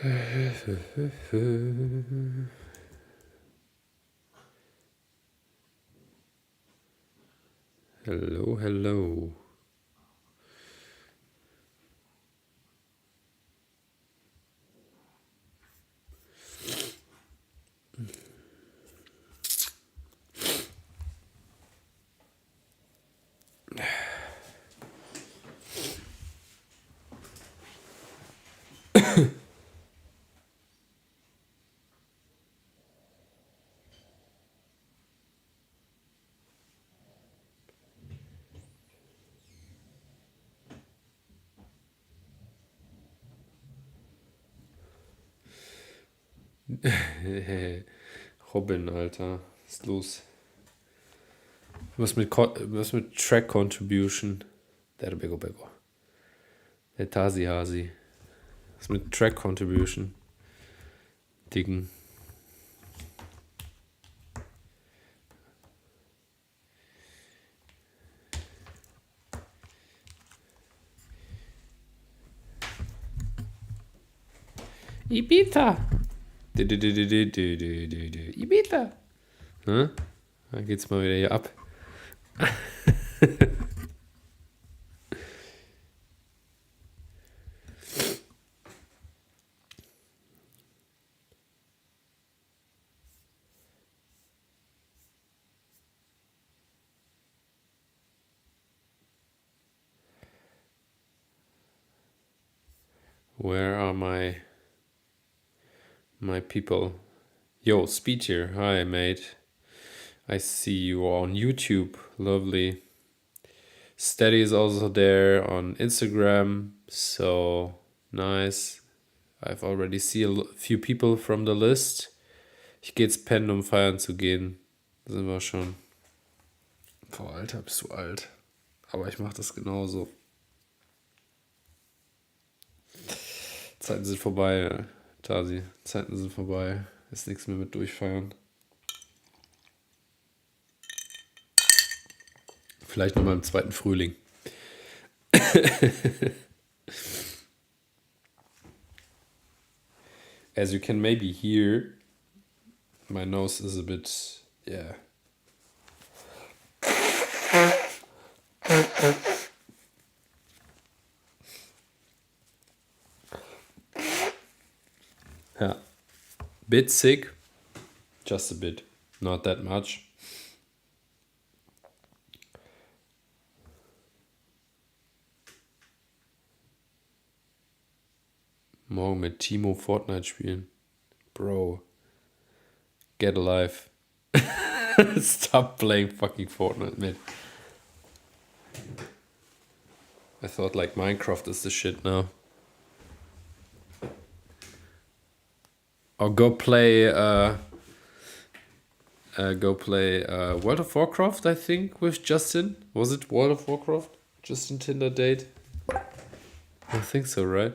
Hello, hello. Robin, Alter. Was ist los? Was mit Track Contribution? Der Bego Bego. Der Tasi Hasi. Was mit Track Contribution? Dicken. Ibiza. Ibiza. Hm? Da geht's mal wieder hier ab. Where are my people? Yo, Speed here. Hi, mate. I see you on YouTube. Lovely. Steady is also there on Instagram. So nice. I've already seen a few people from the list. Ich gehe jetzt pennen, um feiern zu gehen. Da sind wir schon. Boah, Alter, bist du alt. Aber ich mach das genauso. Zeiten sind vorbei, Tasi. Zeiten sind vorbei. Ist nichts mehr mit durchfeiern. Vielleicht nochmal im zweiten Frühling. As you can maybe hear, my nose is a bit, yeah. Yeah. Bit sick. Just a bit. Not that much. Morgen mit Timo Fortnite spielen. Bro. Get alive. Stop playing fucking Fortnite, man. I thought like Minecraft is the shit now. Or go play World of Warcraft, I think, with Justin. Was it World of Warcraft? Justin Tinder date? I think so, right?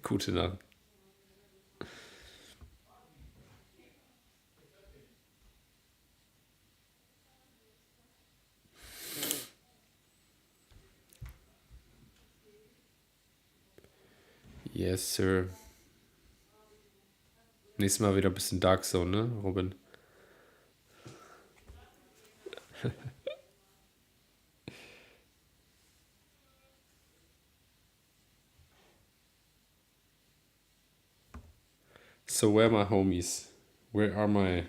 Gute Nacht. Yes, sir. Nächstes Mal wieder ein bisschen Dark Zone, ne, Robin? So where are my homies? Where are my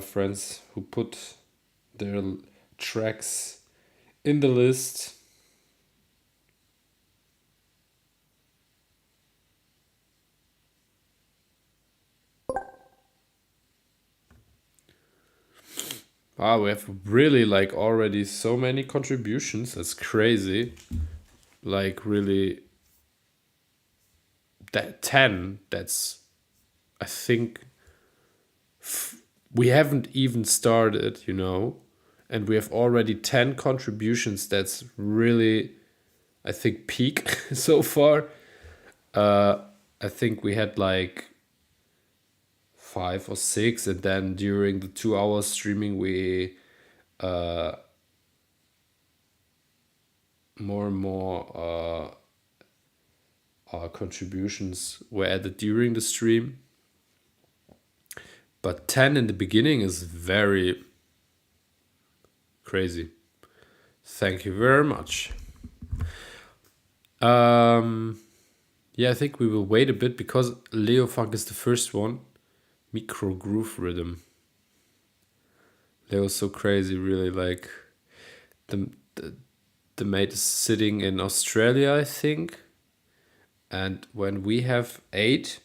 friends who put their tracks in the list? Wow, we have really like already so many contributions. That's crazy. Like really that 10, that's I think we haven't even started, you know, and we have already 10 contributions. That's really I think peak so far. I think we had like 5 or 6, and then during the 2 hours streaming we uh more and more contributions were added during the stream. But 10 in the beginning is very crazy. Thank you very much. Yeah, I think we will wait a bit because Leo Funk is the first one. Micro groove rhythm. Leo's so crazy, really. Like the the mate is sitting in Australia, I think. And when we have 8,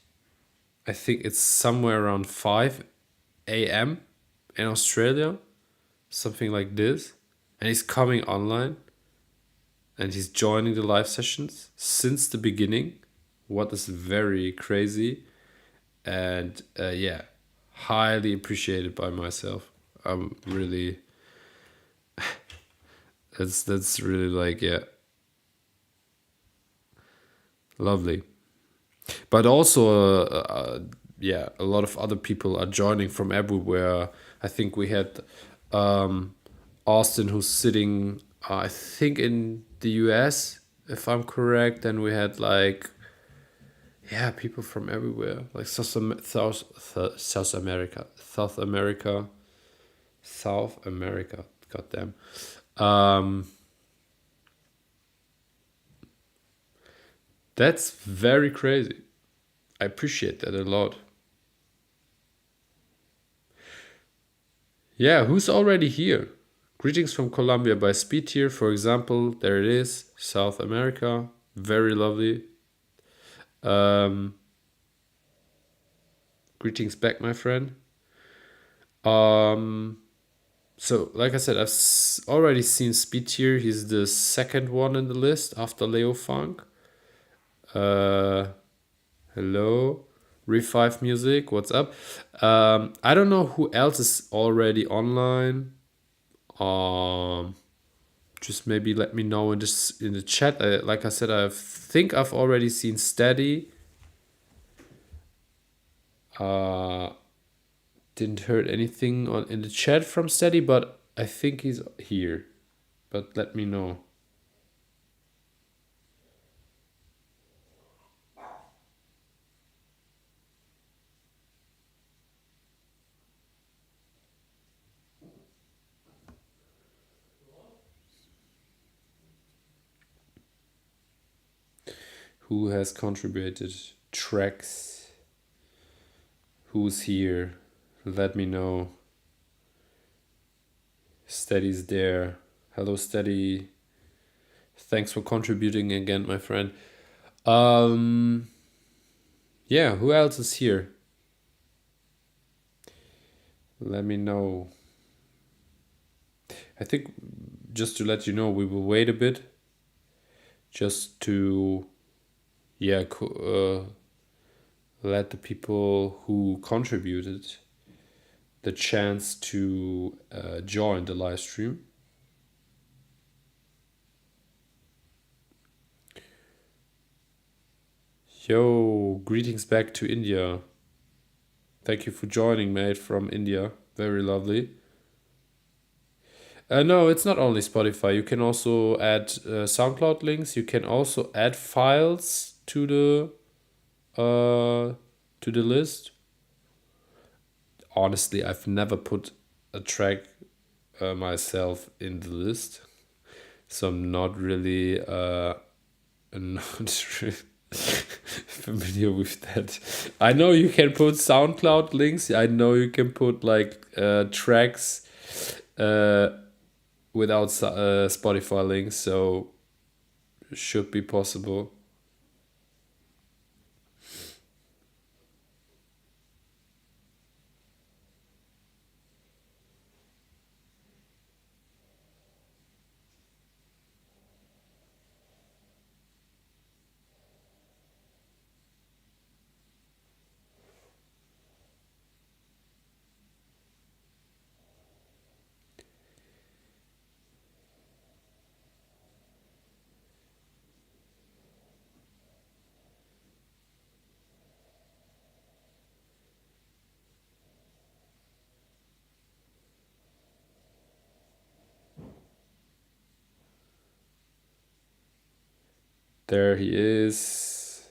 I think it's somewhere around 5 a.m. in Australia, something like this. And he's coming online and he's joining the live sessions since the beginning, what is very crazy. And yeah, highly appreciated by myself. I'm really, that's really like, yeah, lovely. But also, yeah, a lot of other people are joining from everywhere. I think we had Austin, who's sitting, I think, in the US, if I'm correct. Then we had like, yeah, people from everywhere, like South America, South America. Goddamn. Um, that's very crazy. I appreciate that a lot. Yeah, who's already here? Greetings from Colombia by Speed here, for example. There it is, South America. Very lovely. Um, Greetings back, my friend. Um, so, like I said, I've already seen Speed here. He's the second one in the list after Leo Funk. Hello, Revive Music. What's up? I don't know who else is already online. Um, just maybe let me know in the chat. Like I said, I think I've already seen Steady. Uh, didn't heard anything in the chat from Steady, but I think he's here. But let me know. Who has contributed tracks? Who's here? Let me know. Steady's there. Hello, Steady. Thanks for contributing again, my friend. Yeah, who else is here? Let me know. I think just to let you know, we will wait a bit just to, yeah, let the people who contributed the chance to join the live stream. Yo, greetings back to India. Thank you for joining, mate, from India. Very lovely. No, it's not only Spotify. You can also add SoundCloud links. You can also add files to the list. Honestly, I've never put a track myself in the list, so I'm not really not really familiar with that. I know you can put SoundCloud links. I know you can put like tracks without Spotify links, so should be possible. There he is.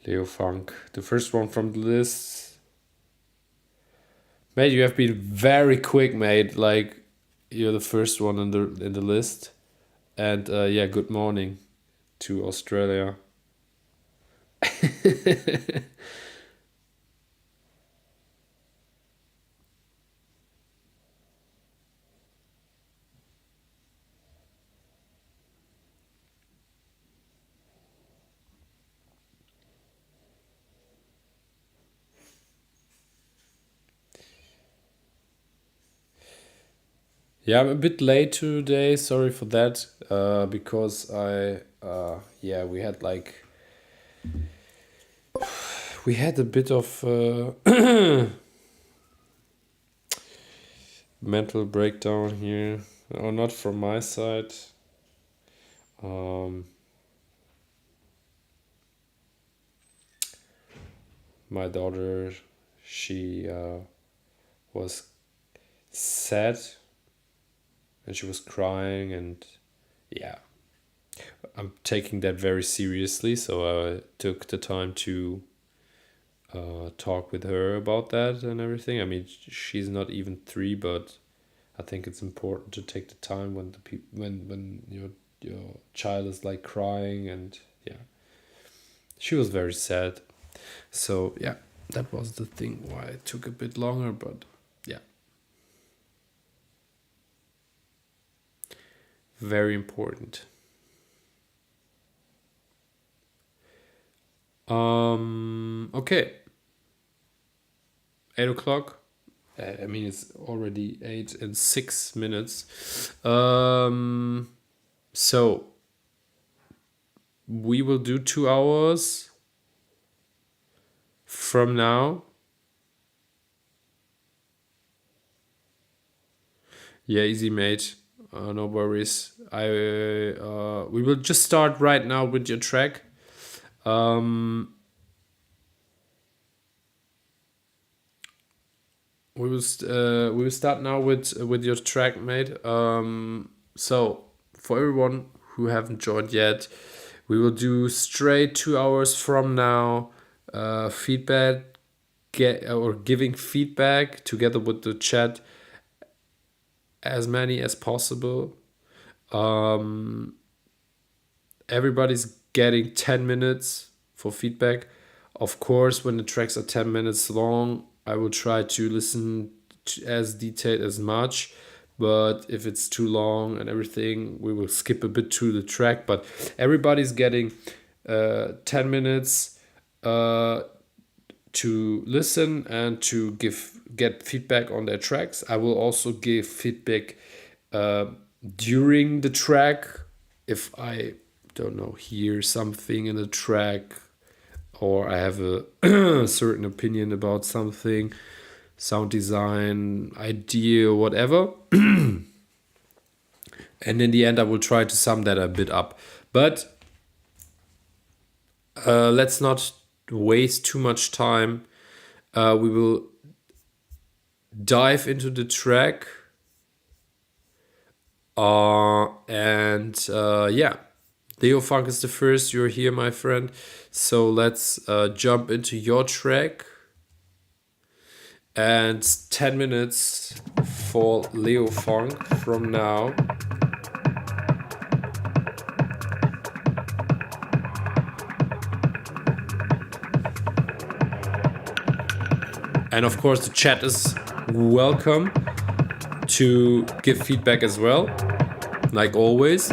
Leo Funk, the first one from the list. Mate, you have been very quick, mate. Like, you're the first one in the list. And yeah, good morning to Australia. Yeah, I'm a bit late today. Sorry for that. Because yeah, we had a bit of mental breakdown here. Oh, not from my side. My daughter, she was sad and she was crying, and yeah, I'm taking that very seriously. So I took the time to talk with her about that and everything. I mean, she's not even 3, but I think it's important to take the time when when your child is like crying, and yeah, she was very sad. So yeah, that was the thing why it took a bit longer, but yeah, very important. Okay, 8 o'clock. I mean, it's already 8 and 6 minutes. So we will do 2 hours from now. Yeah, easy, mate. No worries. We will just start right now with your track. We will start now with your track, mate. So for everyone who haven't joined yet, we will do straight 2 hours from now. Feedback, giving feedback together with the chat, as many as possible. Everybody's getting 10 minutes for feedback. Of course, when the tracks are 10 minutes long, I will try to listen to as detailed as much. But if it's too long and everything, we will skip a bit to the track. But everybody's getting 10 minutes to listen and to get feedback on their tracks. I will also give feedback during the track if I don't know, hear something in the track, or I have a certain opinion about something, sound design, idea, whatever. And in the end, I will try to sum that a bit up. But let's not waste too much time. We will dive into the track. And yeah, Leo Funk is the first. You're here, my friend. So let's jump into your track. And 10 minutes for Leo Funk from now. And of course, the chat is welcome to give feedback as well, like always.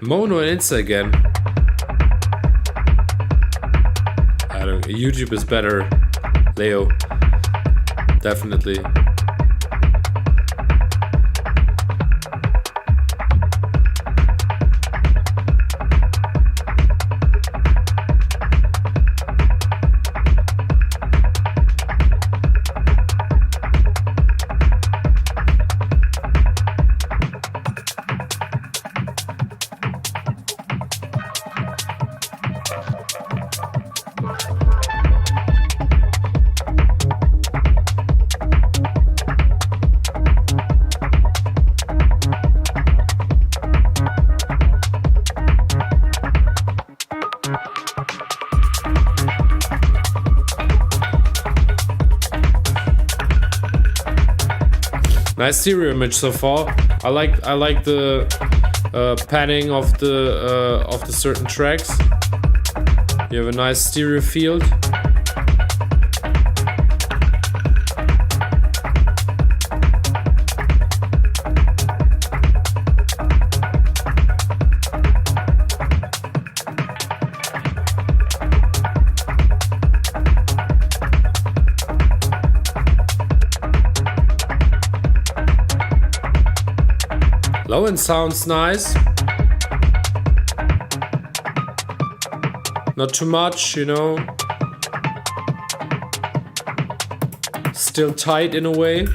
Mono and Insta again. I don't. YouTube is better, Leo. Definitely. Nice stereo image so far. I like the panning of the certain tracks. You have a nice stereo field. Low end sounds nice. Not too much, you know. Still tight in a way.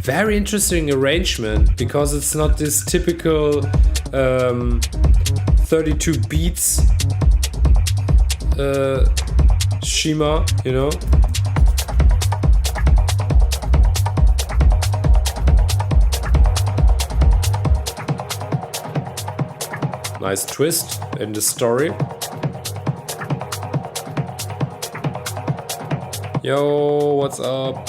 Very interesting arrangement, because it's not this typical 32 beats schema, you know. Nice twist in the story. Yo, what's up?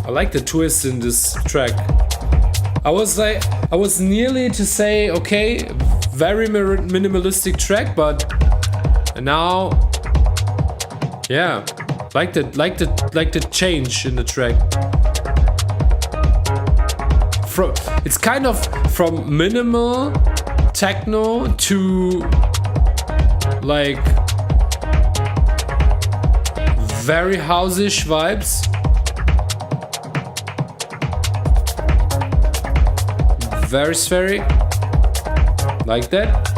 I like the twist in this track. I was nearly to say, okay, very minimalistic track, but now, yeah, like the change in the track. It's kind of from minimal techno to like very house-ish vibes. Very spheric, like that.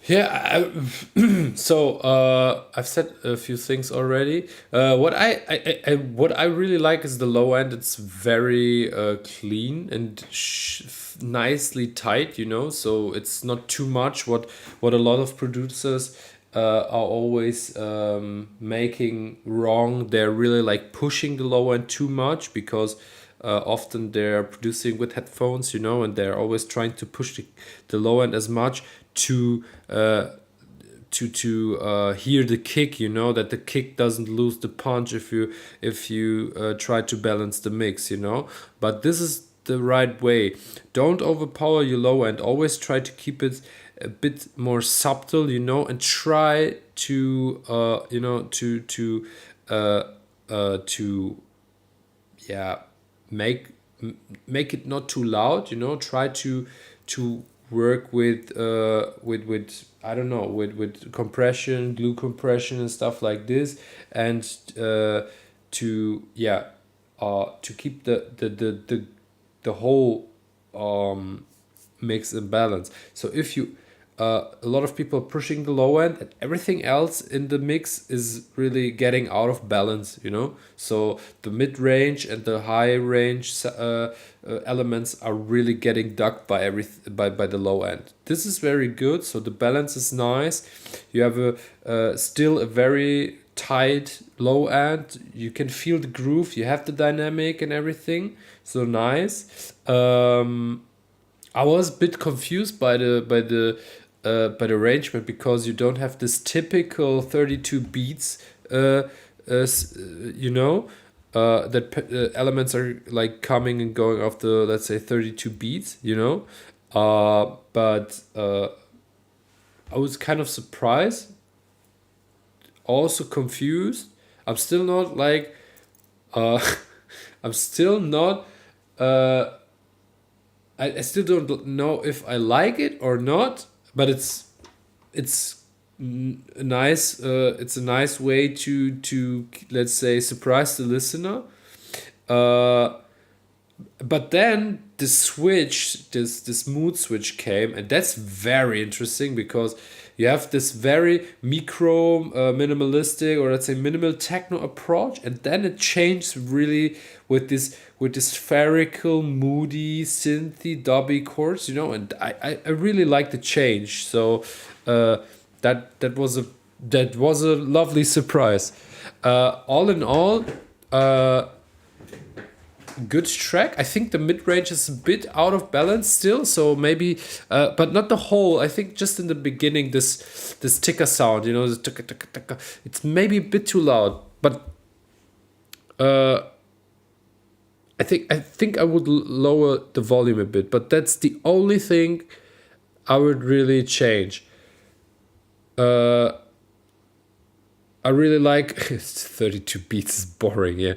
Yeah, I've said a few things already. What I really like is the low end. It's very clean and nicely tight, you know. So it's not too much. What a lot of producers are always making wrong. They're really like pushing the low end too much, because often they're producing with headphones, you know, and they're always trying to push the low end as much to hear the kick, you know, that the kick doesn't lose the punch if you try to balance the mix, you know. But this is the right way. Don't overpower your low end. Always try to keep it a bit more subtle, you know, and try to you know, to yeah, make it not too loud, you know. Try to work with I don't know, with compression, glue compression and stuff like this, and to keep the whole mix in balance. So if you a lot of people pushing the low end, and everything else in the mix is really getting out of balance, you know. So the mid range and the high range elements are really getting ducked by by the low end. This is very good. So the balance is nice. You have a still a very tight low end. You can feel the groove. You have the dynamic and everything. So nice. I was a bit confused by the arrangement, because you don't have this typical 32 beats. You know, that elements are like coming and going off the, let's say, 32 beats. You know, but I was kind of surprised, also confused. I'm still not like, I'm still not. I still don't know if I like it or not, but it's nice. It's a nice way to let's say surprise the listener. Uh, but then the switch, this mood switch came, and that's very interesting, because you have this very micro minimalistic, or let's say minimal techno approach, and then it changed really with this spherical, moody, synthy, dubby chords, you know. And I really like the change. So that was a lovely surprise. All in all, good track. I think the mid range is a bit out of balance still, so maybe, but not the whole. I think just in the beginning, this ticker sound, you know, the ticka, ticka, ticka, it's maybe a bit too loud. But I think I would lower the volume a bit. But that's the only thing I would really change. I really like 32 beats is boring. Yeah,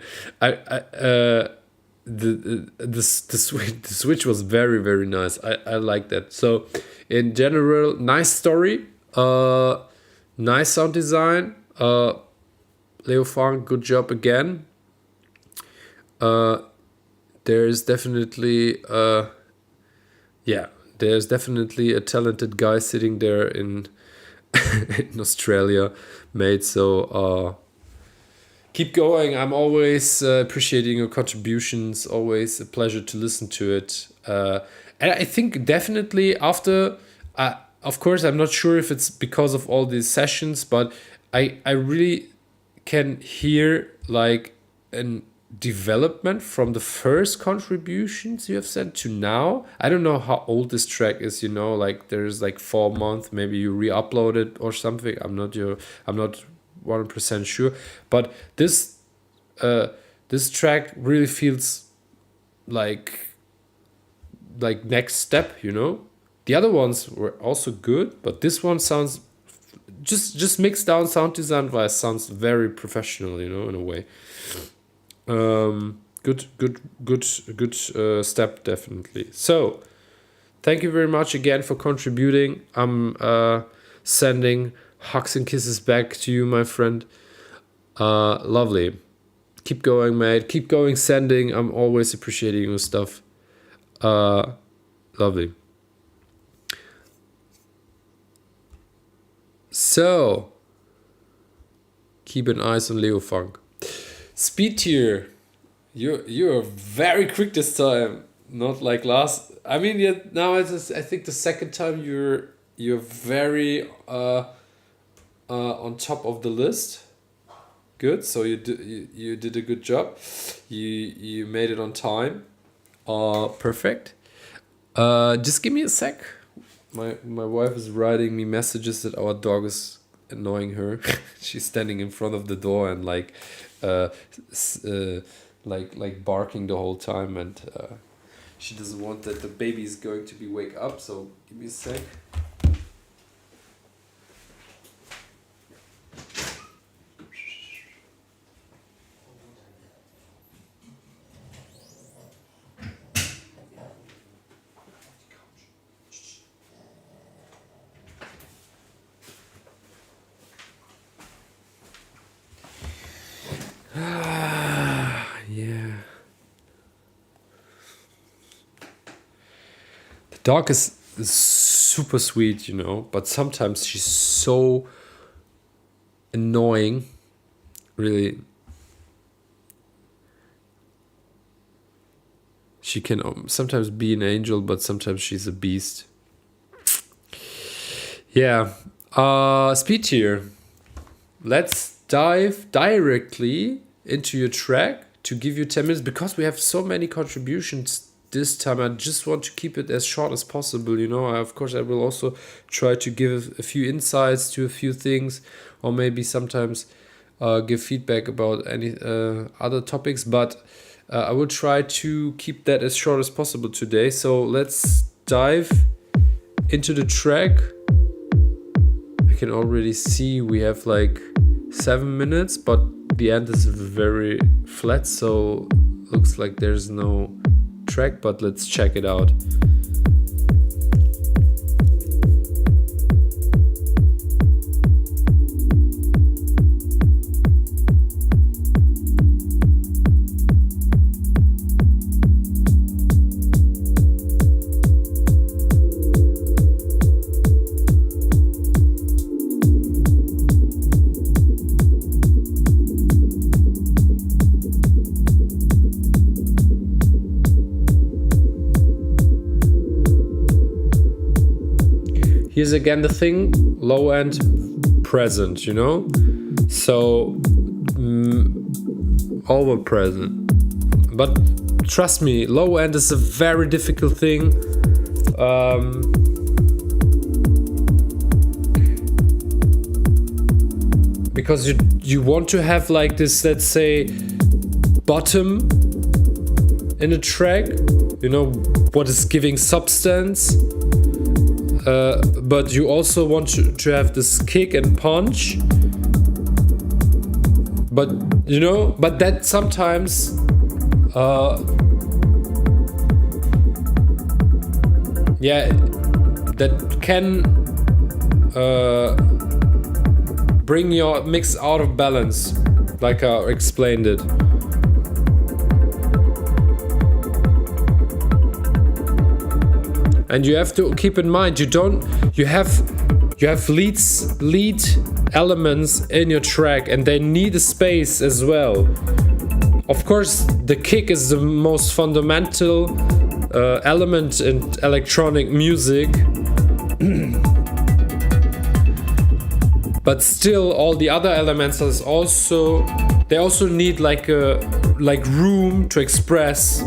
the switch was very nice. I like that. So in general, nice story, nice sound design. Leo Funk, good job again. There's definitely there's definitely a talented guy sitting there in in Australia, mate. So keep going. I'm always appreciating your contributions. Always a pleasure to listen to it. And I think definitely after, of course, I'm not sure if it's because of all these sessions, but I really can hear like an development from the first contributions you have sent to now. I don't know how old this track is, you know, like there's like 4 months, maybe you re-upload it or something. I'm not 100% sure, but this track really feels like next step, you know. The other ones were also good, but this one sounds just mixed down sound design wise sounds very professional, you know, in a way. Good step, definitely. So thank you very much again for contributing. I'm sending hugs and kisses back to you, my friend. Lovely. Keep going, mate. Keep going, sending. I'm always appreciating your stuff. Lovely. So keep an eye on Leo Funk. Speed tier. You're very quick this time. Not like last. I mean, yeah. Now it's I think the second time you're very on top of the list. Good. So you did a good job. You made it on time. Perfect. Just give me a sec. My wife is writing me messages that our dog is annoying her. She's standing in front of the door and like barking the whole time, and she doesn't want that the baby is going to be wake up. So give me a sec. Yeah. The dog is super sweet, you know, but sometimes she's so annoying, really. She can sometimes be an angel, but sometimes she's a beast. Yeah. Speed tier. Let's dive directly into your track to give you 10 minutes, because we have so many contributions this time. I just want to keep it as short as possible, you know. Of course, I will also try to give a few insights to a few things, or maybe sometimes give feedback about any other topics, but I will try to keep that as short as possible today. So let's dive into the track. I can already see we have like 7 minutes, but the end is very flat, so looks like there's no track, but let's check it out. Here's again the thing, low end present, you know? So, over present. But trust me, low end is a very difficult thing. Because you want to have like this, let's say, bottom in a track, you know, what is giving substance. But you also want to have this kick and punch. But, you know, but that sometimes that can bring your mix out of balance, like I explained it. And you have to keep in mind, you have lead elements in your track, and they need a space as well. Of course, the kick is the most fundamental element in electronic music. But still, all the other elements they also need like room to express.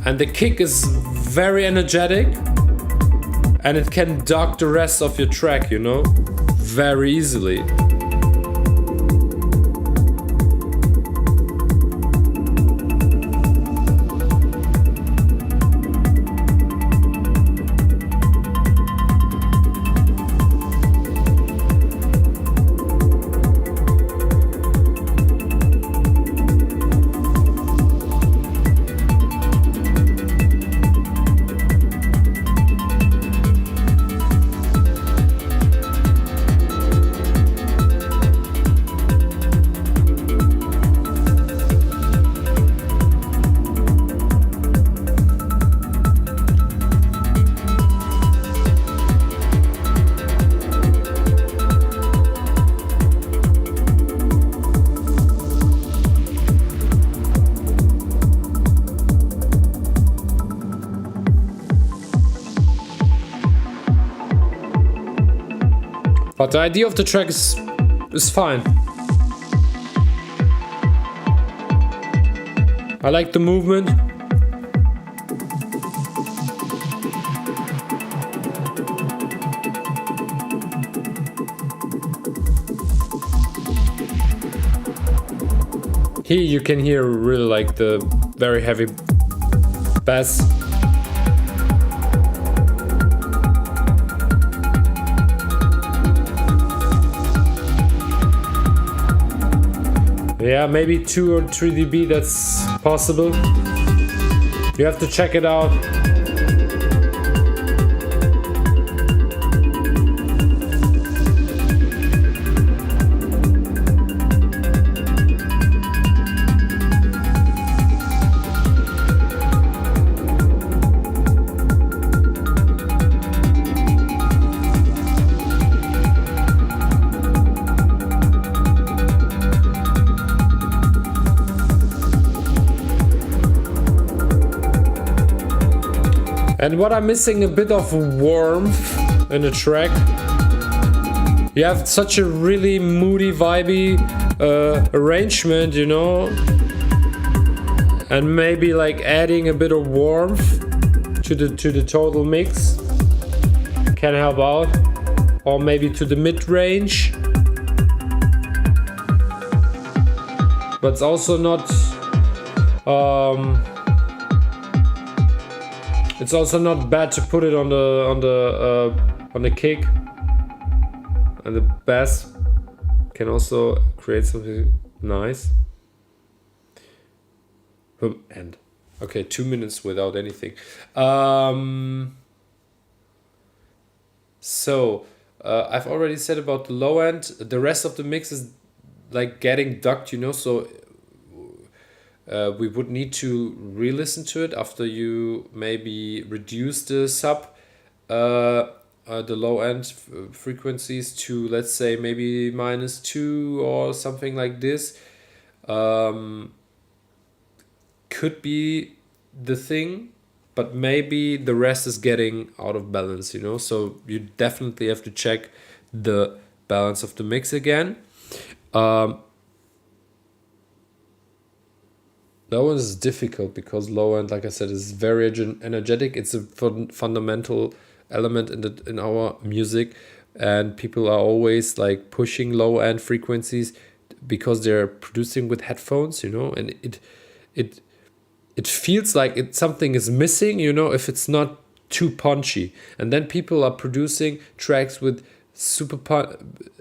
And the kick is very energetic, and it can duck the rest of your track, you know, very easily. But the idea of the track is fine. I like the movement. Here you can hear really like the very heavy bass. Yeah, maybe 2 or 3 dB, that's possible. You have to check it out. And what I'm missing a bit of warmth in the track. You have such a really moody, vibey arrangement, you know, and maybe like adding a bit of warmth to the total mix can help out, or maybe to the mid range. But it's also not. It's also not bad to put it on the kick, and the bass can also create something nice. And okay, 2 minutes without anything. So I've already said about the low end. The rest of the mix is like getting ducked, you know. So we would need to re-listen to it after you maybe reduce the sub, the low end frequencies to, let's say, maybe -2 or something like this. Could be the thing, but maybe the rest is getting out of balance, you know. So you definitely have to check the balance of the mix again. That one is difficult because low end, like I said, is very energetic. It's a fundamental element in our music, and people are always like pushing low end frequencies because they're producing with headphones, you know, and it feels like something is missing, you know, if it's not too punchy. And then people are producing tracks with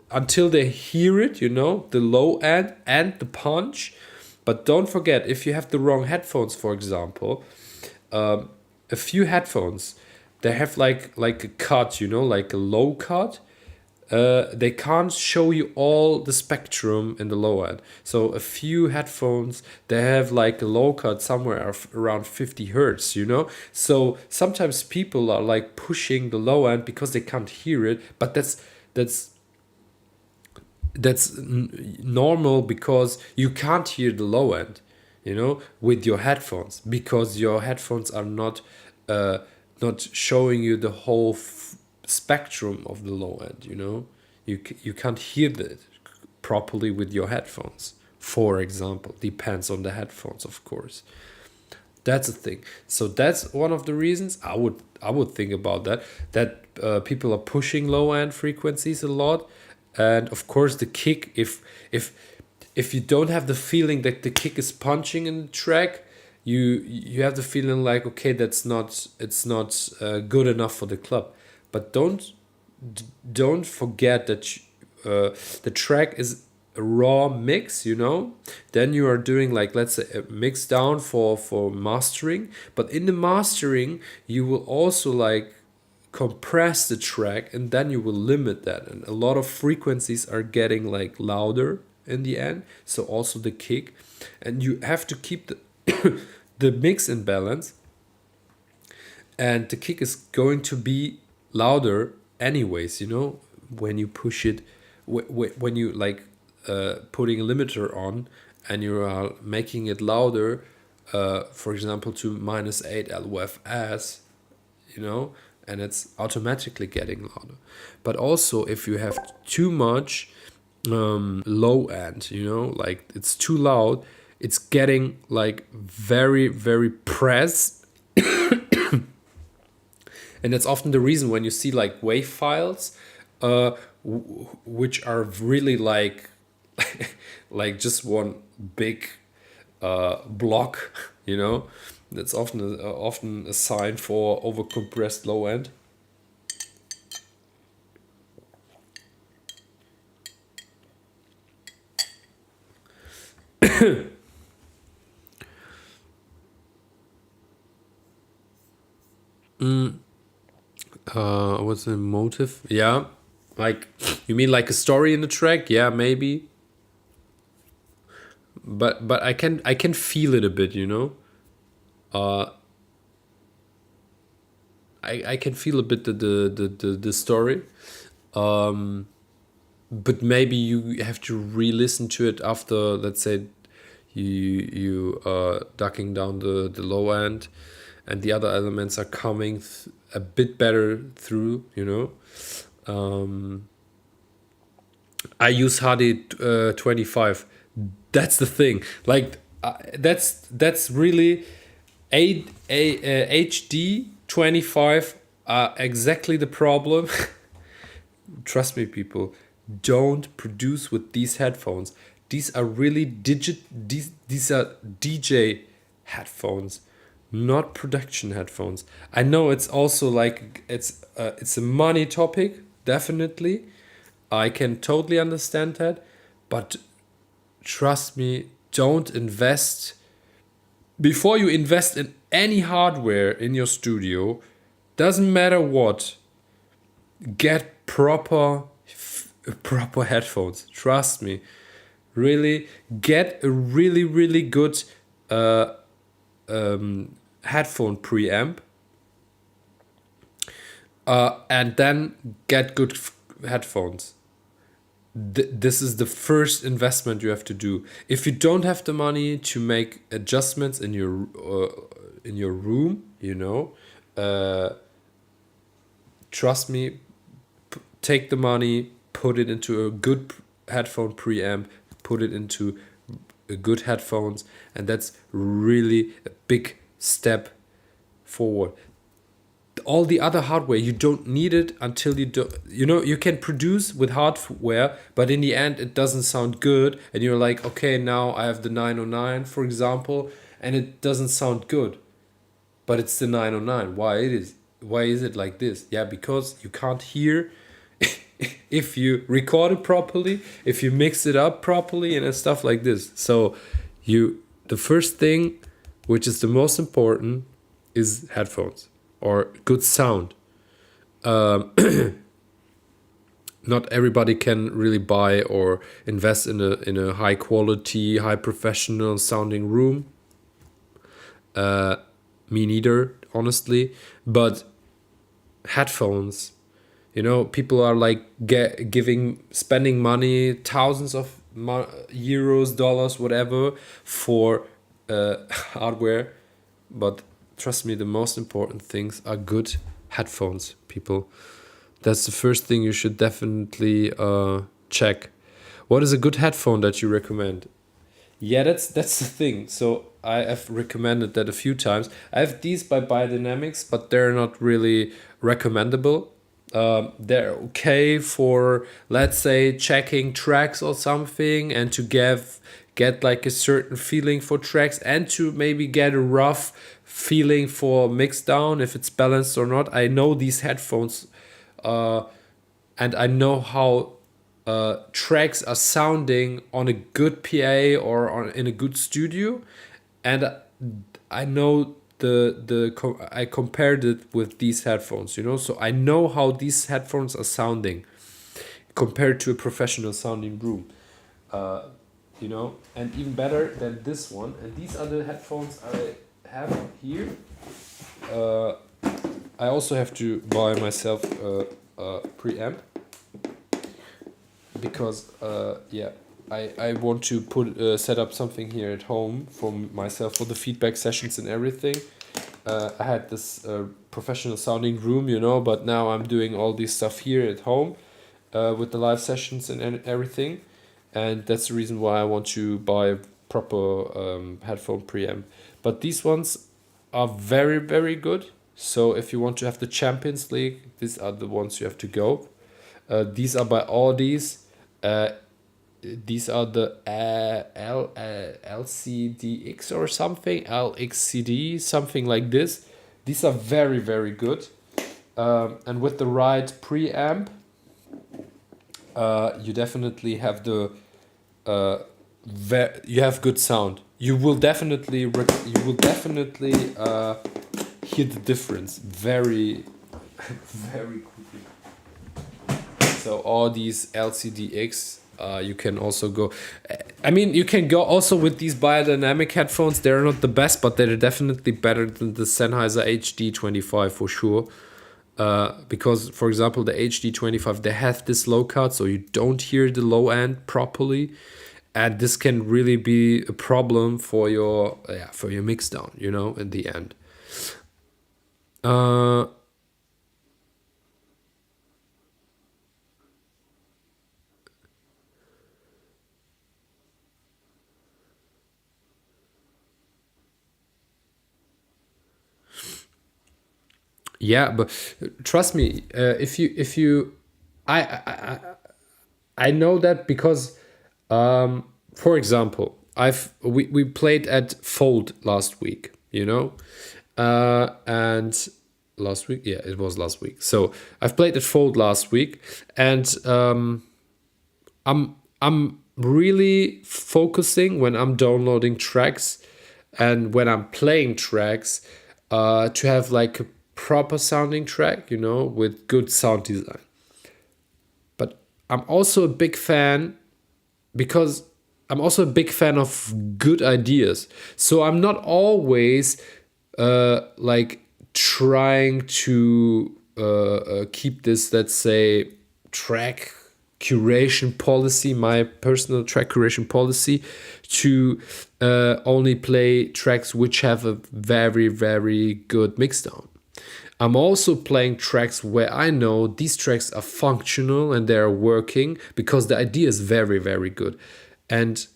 until they hear it, you know, the low end and the punch. But don't forget, if you have the wrong headphones, for example, a few headphones, they have like a cut, you know, like a low cut. They can't show you all the spectrum in the low end. So a few headphones, they have like a low cut somewhere around 50 hertz, you know. So sometimes people are like pushing the low end because they can't hear it, but that's normal because you can't hear the low end, you know, with your headphones, because your headphones are not showing you the whole spectrum of the low end, you know. You can't hear that properly with your headphones, for example. Depends on the headphones, of course. That's a thing. So that's one of the reasons I would think about that people are pushing low end frequencies a lot. And of course the kick, if you don't have the feeling that the kick is punching in the track, you have the feeling like, okay, it's not good enough for the club. But don't forget that the track is a raw mix, you know. Then you are doing like, let's say, a mix down for mastering, but in the mastering you will also like compress the track, and then you will limit that, and a lot of frequencies are getting like louder in the end, so also the kick, and you have to keep the mix in balance, and the kick is going to be louder anyways, you know, when you push it, when you like putting a limiter on and you are making it louder, for example to -8 LUFS, you know, and it's automatically getting louder. But also if you have too much low end, you know, like it's too loud, it's getting like very, very pressed. And that's often the reason when you see like WAV files, which are really like like just one big block, you know. That's often a sign for overcompressed low end. What's the motive? Yeah, like you mean like a story in the track? Yeah, maybe. But I can feel it a bit, you know. I can feel a bit the story, but maybe you have to re-listen to it after, let's say, you ducking down the low end, and the other elements are coming a bit better through, you know. I use HD 25. That's the thing. Like that's really HD 25 are exactly the problem. Trust me, people, don't produce with these headphones. These are really these are DJ headphones, not production headphones. I know it's also like it's a money topic, definitely. I can totally understand that, but trust me, don't invest before you invest in any hardware in your studio. Doesn't matter what, get proper headphones. Trust me, really get a really good headphone preamp, and then get good headphones. This is the first investment you have to do. If you don't have the money to make adjustments in your room, you know, trust me, take the money, put it into a good headphone preamp, put it into a good headphones, and that's really a big step forward. All the other hardware, you don't need it until you do. You know, you can produce with hardware, but in the end it doesn't sound good, and you're like, okay, now I have the 909, for example, and it doesn't sound good, but it's the 909. Why is it like this? Yeah, because you can't hear if you record it properly, if you mix it up properly, and stuff like this. So the first thing, which is the most important, is headphones or good sound. Not everybody can really buy or invest in a high quality, high professional sounding room. Me neither, honestly. But headphones, you know, people are like spending money, thousands of euros, dollars, whatever, for hardware. But trust me, the most important things are good headphones, people. That's the first thing you should definitely check. What is a good headphone that you recommend? Yeah, that's the thing. So I have recommended that a few times. I have these by Biodynamics, but they're not really recommendable. They're okay for, let's say, checking tracks or something, and to get like a certain feeling for tracks, and to maybe get a rough feeling for mix down, if it's balanced or not. I know these headphones, and I know how tracks are sounding on a good PA or in a good studio, and I know I compared it with these headphones, you know, so I know how these headphones are sounding compared to a professional sounding room, you know, and even better than this one. And these are the headphones I have here. I also have to buy myself a preamp, because I want to set up something here at home for myself for the feedback sessions and everything. I had this professional sounding room, you know, but now I'm doing all this stuff here at home with the live sessions and everything, and that's the reason why I want to buy a proper headphone preamp. But these ones are very, very good. So if you want to have the Champions League, these are the ones you have to go. These are by Audis. These are the LCDX or something, LXCD, something like this. These are very, very good. And with the right preamp, you definitely have you have good sound. You will definitely hear the difference very, very quickly. So all these LCDX, you can also go. I mean, you can go also with these biodynamic headphones. They're not the best, but they're definitely better than the Sennheiser HD25 for sure. Because, for example, the HD25, they have this low cut, so you don't hear the low end properly, and this can really be a problem for your mix down, you know, in the end. Uh, yeah, but trust me, if you, I, I I I know that because, for example, we played at Fold last week, and last week, yeah, it was last week. So I've played at Fold last week, and I'm really focusing when I'm downloading tracks and when I'm playing tracks, to have like a proper sounding track, with good sound design. But I'm also a big fan because I'm also a big fan of good ideas. So I'm not always like trying to keep this, let's say, track curation policy, my personal track curation policy, to only play tracks which have a very, very good mixdown. I'm also playing tracks where I know these tracks are functional and they're working because the idea is very, very good. And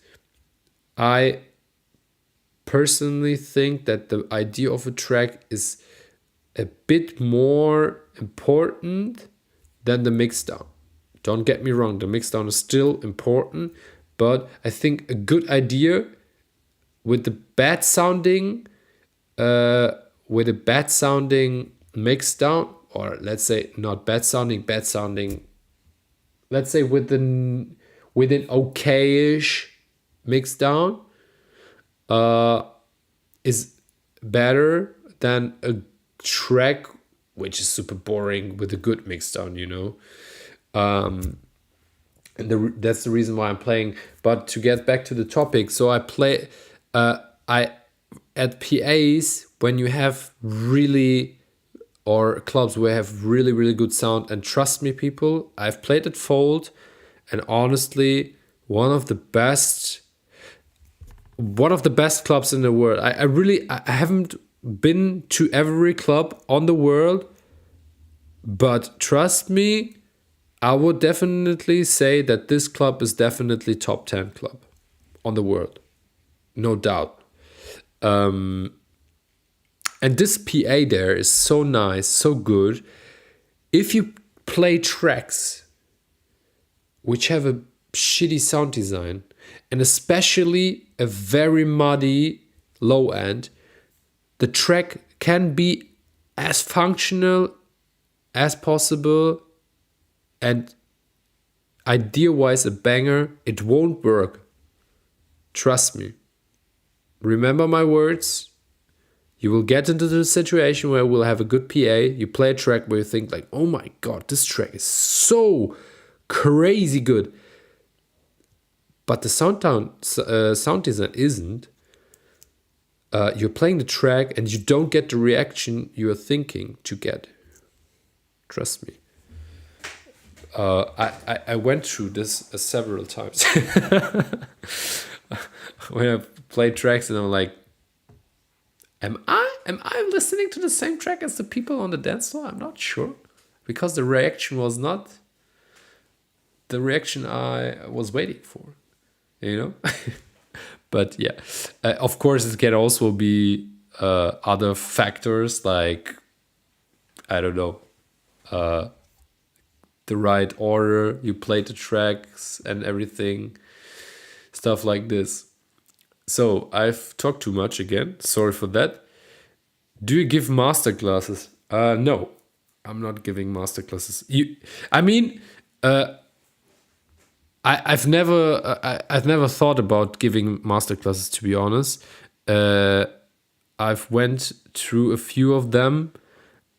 I personally think that the idea of a track is a bit more important than the mixdown. Don't get me wrong, the mixdown is still important, but I think a good idea with the bad sounding, with a bad sounding mixdown, or let's say not bad sounding, let's say with an okayish mixdown, is better than a track which is super boring with a good mixdown. And that's the reason why I'm playing. But to get back to the topic, so I play, I at PAs when you have really, or clubs where I have really, really good sound. And trust me, people, I've played at Fold, and honestly, one of the best clubs in the world. I haven't been to every club on the world, but trust me, I would definitely say that this club is definitely top 10 club on the world. No doubt. And this PA there is so nice, so good. If you play tracks which have a shitty sound design, and especially a very muddy low end, the track can be as functional as possible and idea-wise a banger. It won't work. Trust me. Remember my words. You will get into the situation where we'll have a good PA. You play a track where you think like, oh my God, this track is so crazy good. But the sound design isn't. You're playing the track and you don't get the reaction you're thinking to get. Trust me. I went through this several times. When I played tracks and I'm like, am I listening to the same track as the people on the dance floor? I'm not sure. Because the reaction was not the reaction I was waiting for. But yeah, of course it can also be other factors like, I don't know, the right order you play the tracks and everything, stuff like this. So I've talked too much again, sorry for that. Do you give master classes? No, I'm not giving master classes. I've never thought about giving master classes, to be honest. I've went through a few of them.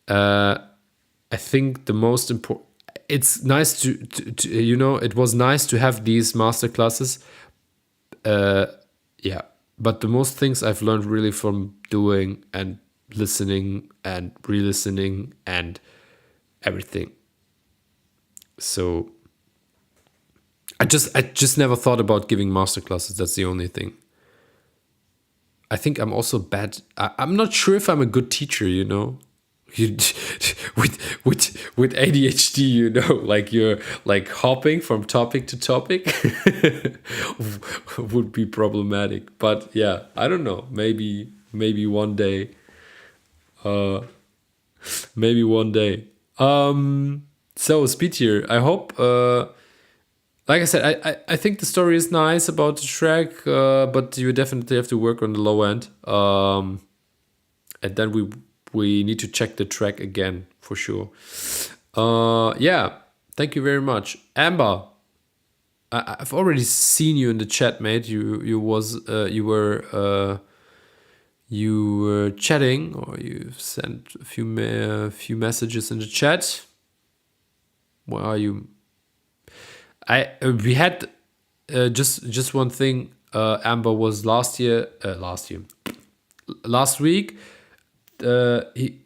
I think the most important. It's nice to it was nice to have these master classes. Yeah, but the most things I've learned really from doing and listening and re-listening and everything. So I just never thought about giving master classes. That's the only thing. I think I'm also bad. I'm not sure if I'm a good teacher, you with ADHD, you know, like you're like hopping from topic to topic would be problematic. But yeah, I don't know. Maybe one day. Uh, maybe one day. So Speed here. I hope. Like I said, I think the story is nice about the track, but you definitely have to work on the low end. And then we need to check the track again for sure. Yeah, thank you very much, Amber. I've already seen you in the chat, mate. You were chatting, or you sent a few messages in the chat. Where are you? We had just one thing. Amber was last week. He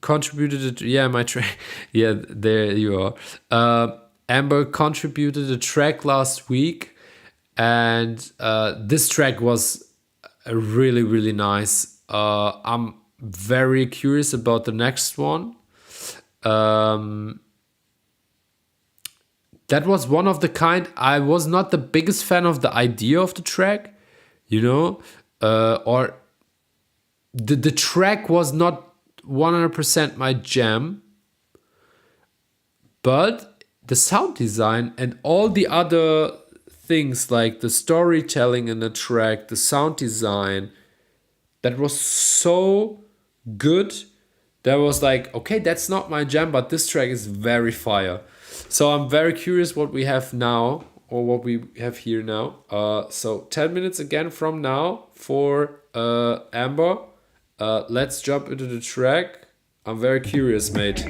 contributed it. Yeah, my track. Yeah, there you are. Amber contributed a track last week, and this track was really, really nice. I'm very curious about the next one. That was one of the kind. I was not the biggest fan of the idea of the track, you know, or the track was not 100% my jam, but the sound design and all the other things like the storytelling in the track, the sound design, that was so good. That was like, okay, that's not my jam, but this track is very fire. So I'm very curious what we have now, or what we have here now. So 10 minutes again from now for Amber. Let's jump into the track. I'm very curious, mate.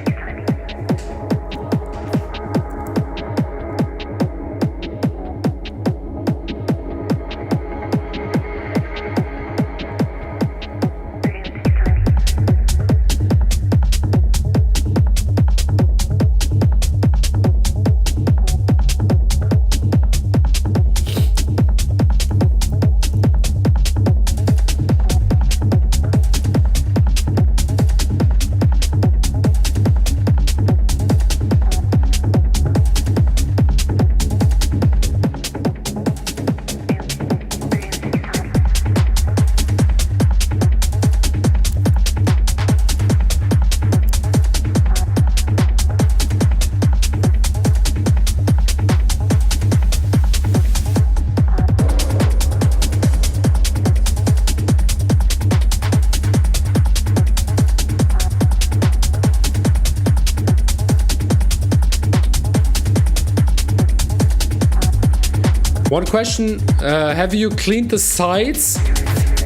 One question, have you cleaned the sides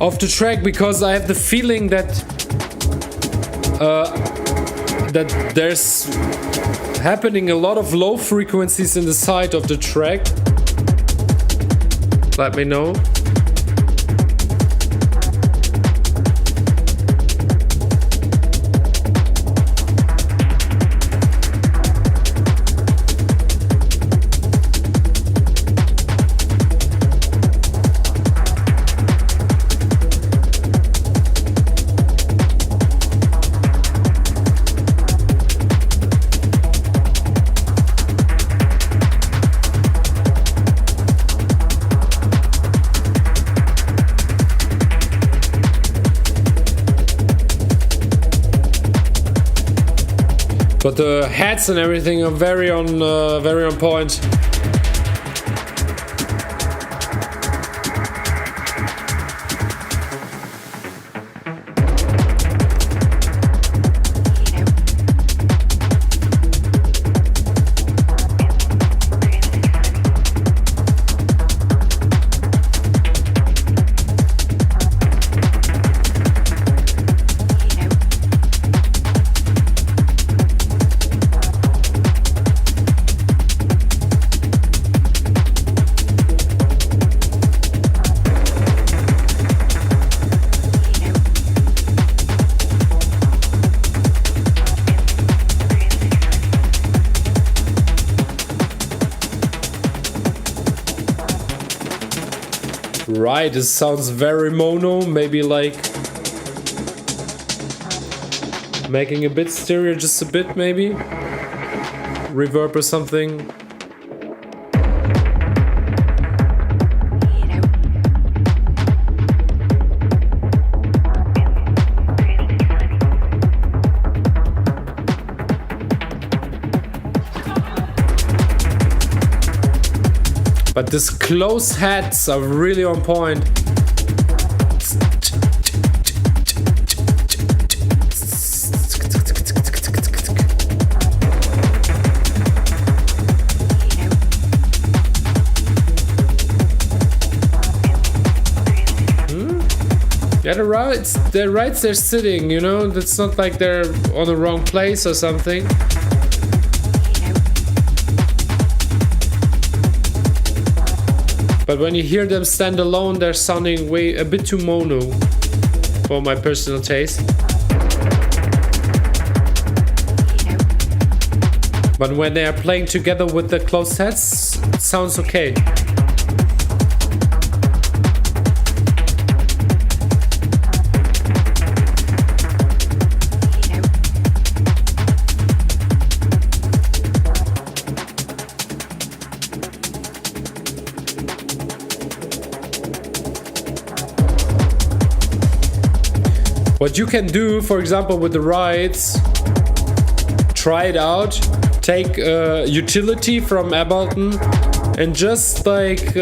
of the track? Because I have the feeling that that there's happening a lot of low frequencies in the side of the track. Let me know. But the hats and everything are very on point. Right, it sounds very mono, maybe like Making a bit stereo, just a bit maybe. Reverb or something. But these close hats are really on point. Yeah, the rights they're sitting, you know, it's not like they're on the wrong place or something. But when you hear them stand alone, they're sounding a bit too mono for my personal taste. But when they are playing together with the closed sets, it sounds okay. What you can do, for example, with the rides, try it out, take utility from Ableton and just like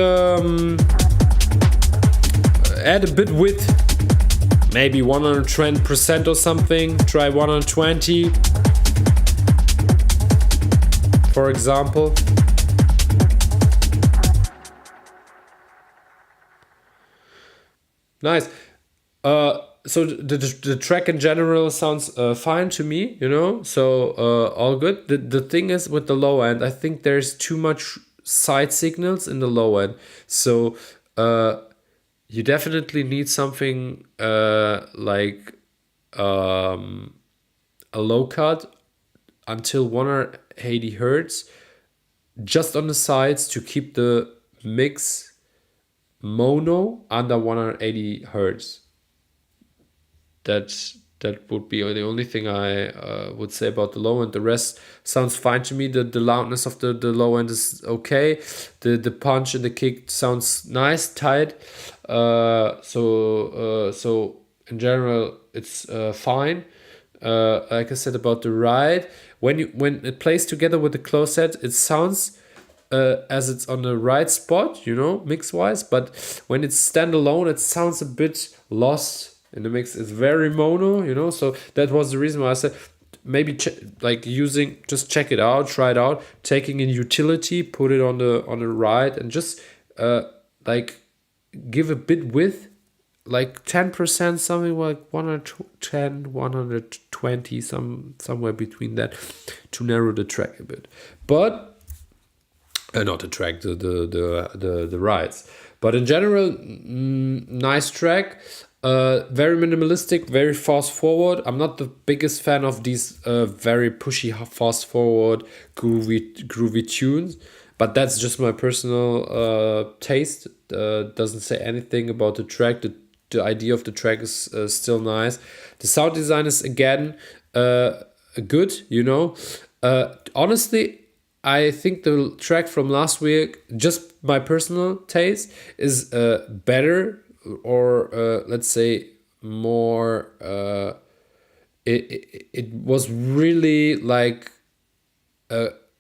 add a bit width, maybe 120% or something, try 120, for example. Nice. So the track in general sounds fine to me, you know, so all good. The thing is with the low end, I think there's too much side signals in the low end. So you definitely need something like a low cut until 180 hertz just on the sides to keep the mix mono under 180 hertz. That would be the only thing I would say about the low end. The rest sounds fine to me. The loudness of the low end is okay. The punch and the kick sounds nice, tight. So in general, it's fine. Like I said about the ride, when it plays together with the close set, it sounds as it's on the right spot, you know, mix wise. But when it's standalone, it sounds a bit lost in the mix. Is very mono, you know, so that was the reason why I said maybe just check it out, try it out, taking in utility, put it on the right, and just like give a bit width, like 10%, something like 110, 120, somewhere between that, to narrow the track a bit. But not the track, the rides. But in general, nice track. Very minimalistic, very fast forward. I'm not the biggest fan of these very pushy, fast forward, groovy tunes, but that's just my personal taste. Doesn't say anything about the track. The idea of the track is still nice. The sound design is again good, you know. Honestly, I think the track from last week, just my personal taste, is better, or let's say more. It was really like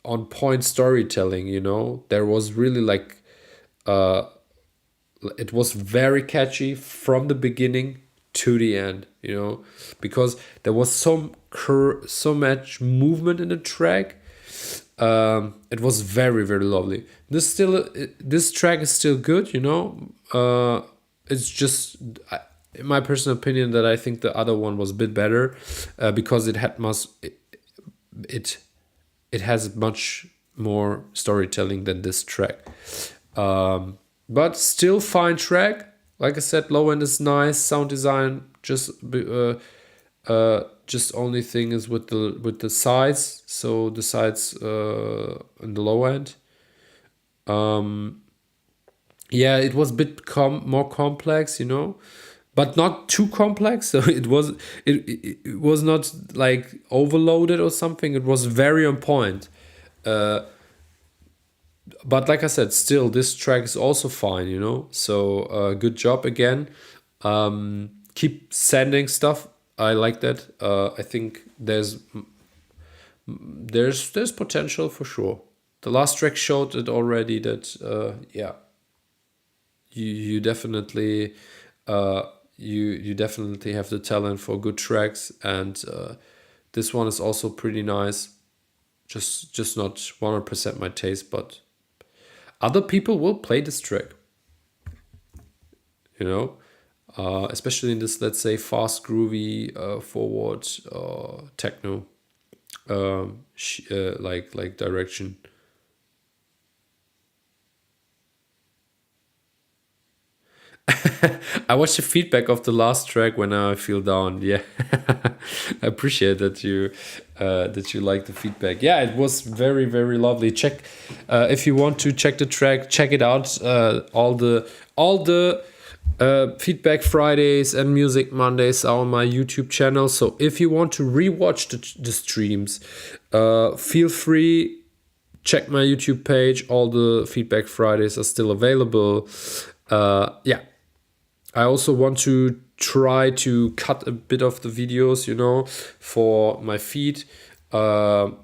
on point storytelling, you know. There was really like it was very catchy from the beginning to the end, you know, because there was so much movement in the track. It was very, very lovely. This track is still good, you know. It's just, in my personal opinion, that I think the other one was a bit better because it has much more storytelling than this track. But still fine track. Like I said, low end is nice. Sound design just only thing is with the sides. So the sides in the low end. Yeah, it was a bit more complex, you know, but not too complex. So it was not like overloaded or something. It was very on point. But like I said, still this track is also fine, you know. So good job again. Keep sending stuff. I like that. I think there's potential for sure. The last track showed it already that yeah, you definitely you definitely have the talent for good tracks, and this one is also pretty nice. Just not 100% my taste, but other people will play this track, you know, especially in this, let's say, fast groovy forward techno like direction. I watched the feedback of the last track when I feel down. Yeah, I appreciate that you like the feedback. Yeah, it was very lovely. Check if you want to check the track, check it out. All the feedback Fridays and music Mondays are on my YouTube channel. So if you want to rewatch the streams, feel free. Check my YouTube page. All the feedback Fridays are still available. Yeah, I also want to try to cut a bit of the videos, you know, for my feed, to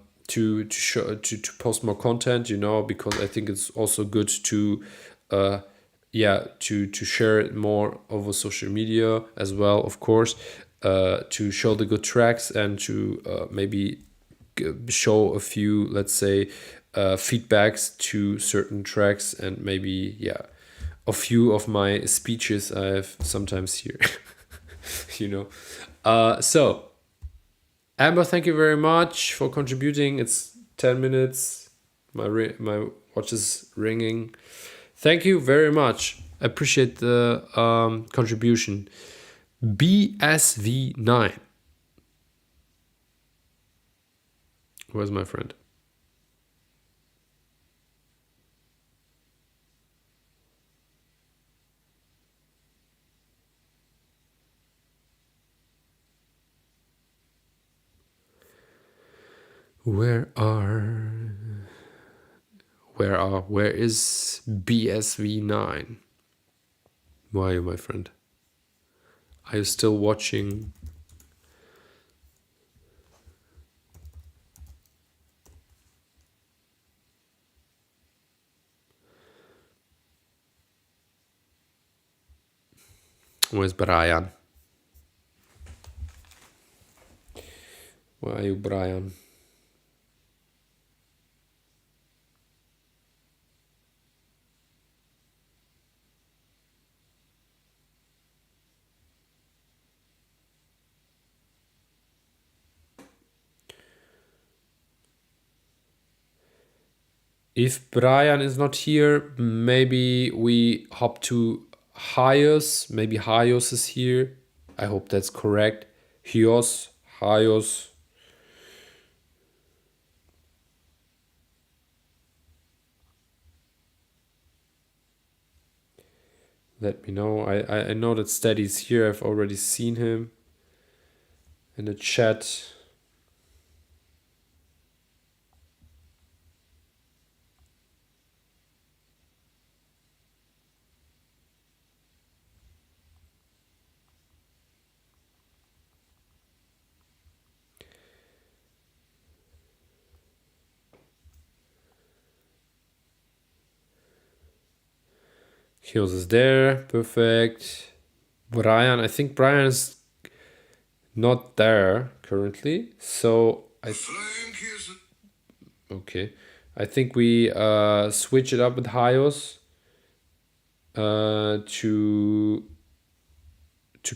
post more content, you know, because I think it's also good to yeah, to share it more over social media as well, of course, to show the good tracks and to maybe show a few, let's say, feedbacks to certain tracks, and maybe, yeah, a few of my speeches I have sometimes here, you know. So, Amber, thank you very much for contributing. It's 10 minutes. My watch is ringing. Thank you very much. I appreciate the contribution. BSV9. Where's my friend? Where is BSV9? Why are you, my friend? Are you still watching? Where's Brian? Where are you, Brian? If Brian is not here, maybe we hop to Hyos. Maybe Hyos is here. I hope that's correct. Hyos. Let me know. I know that Steady's here. I've already seen him in the chat. Hyos is there. Perfect. Brian, I think Brian is not there currently. So okay. I think we switch it up with Hyos to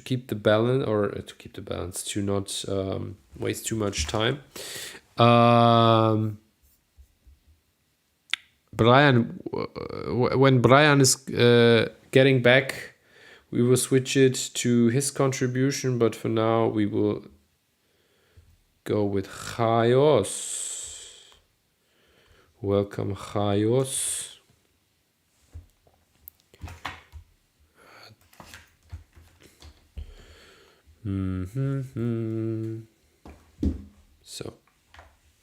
keep the balance, or to not waste too much time. Brian, when Brian is getting back, we will switch it to his contribution, but for now we will go with Hyos. Welcome, Hyos. So,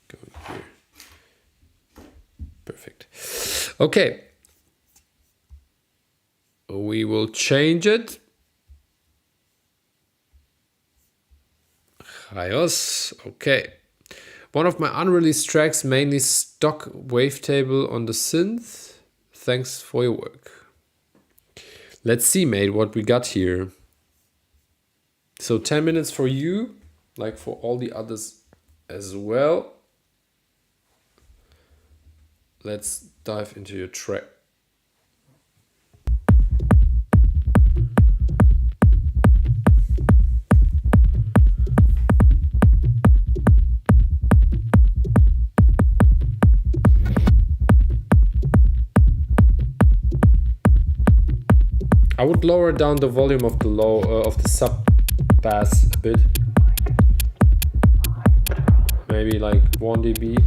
going here. Perfect. Okay. We will change it. Chaos. Okay. One of my unreleased tracks, mainly stock wavetable on the synth. Thanks for your work. Let's see, mate, what we got here. So 10 minutes for you, like for all the others as well. Let's dive into your track. I would lower down the volume of the sub bass a bit. Maybe like 1 dB.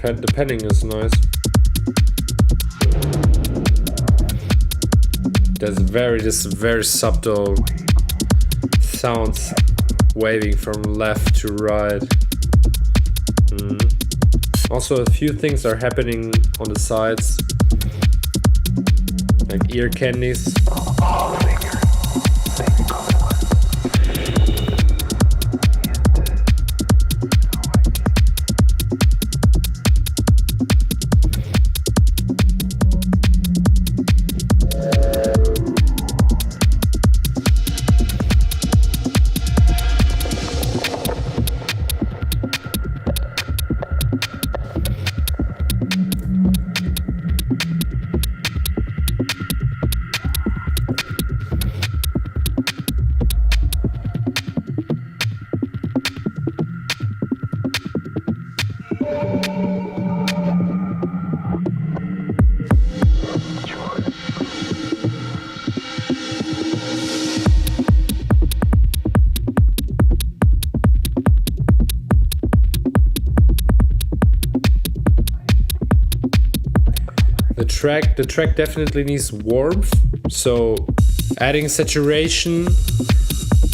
The panning is nice. There's very subtle sounds waving from left to right. Also, a few things are happening on the sides, like ear candies. The track definitely needs warmth, so adding saturation,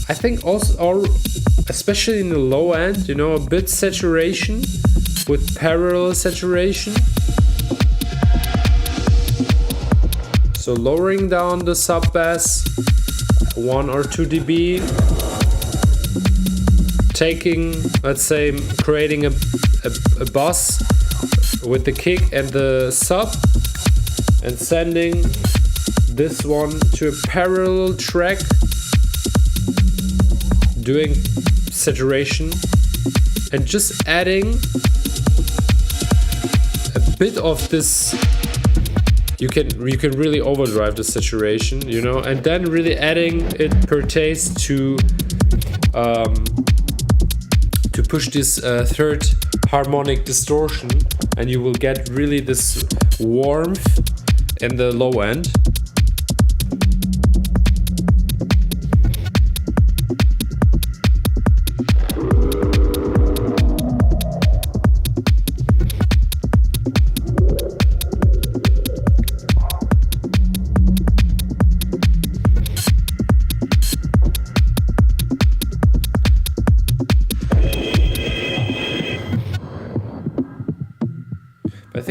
I think also, especially in the low end, a bit saturation with parallel saturation. So lowering down the sub bass 1 or 2 dB, taking, let's say, creating a bus with the kick and the sub, and sending this one to a parallel track, doing saturation, and just adding a bit of this. You can really overdrive the saturation, and then really adding it per taste to push this third harmonic distortion, and you will get really this warmth in the low end.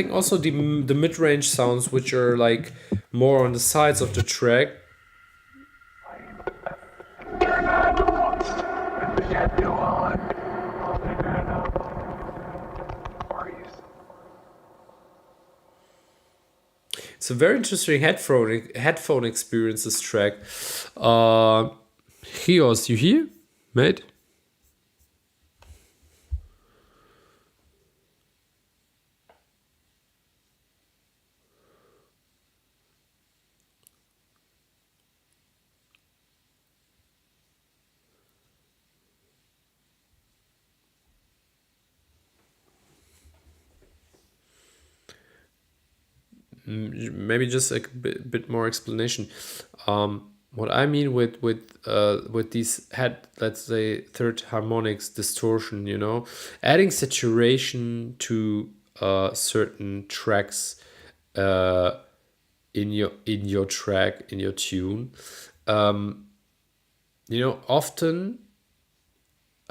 think also the mid range sounds, which are like more on the sides of the track. It's a very interesting headphone experience. This track. Hios, you here, mate? Maybe just a bit more explanation. What I mean with these let's say third harmonics distortion, adding saturation to certain tracks in your track, in your tune. Often,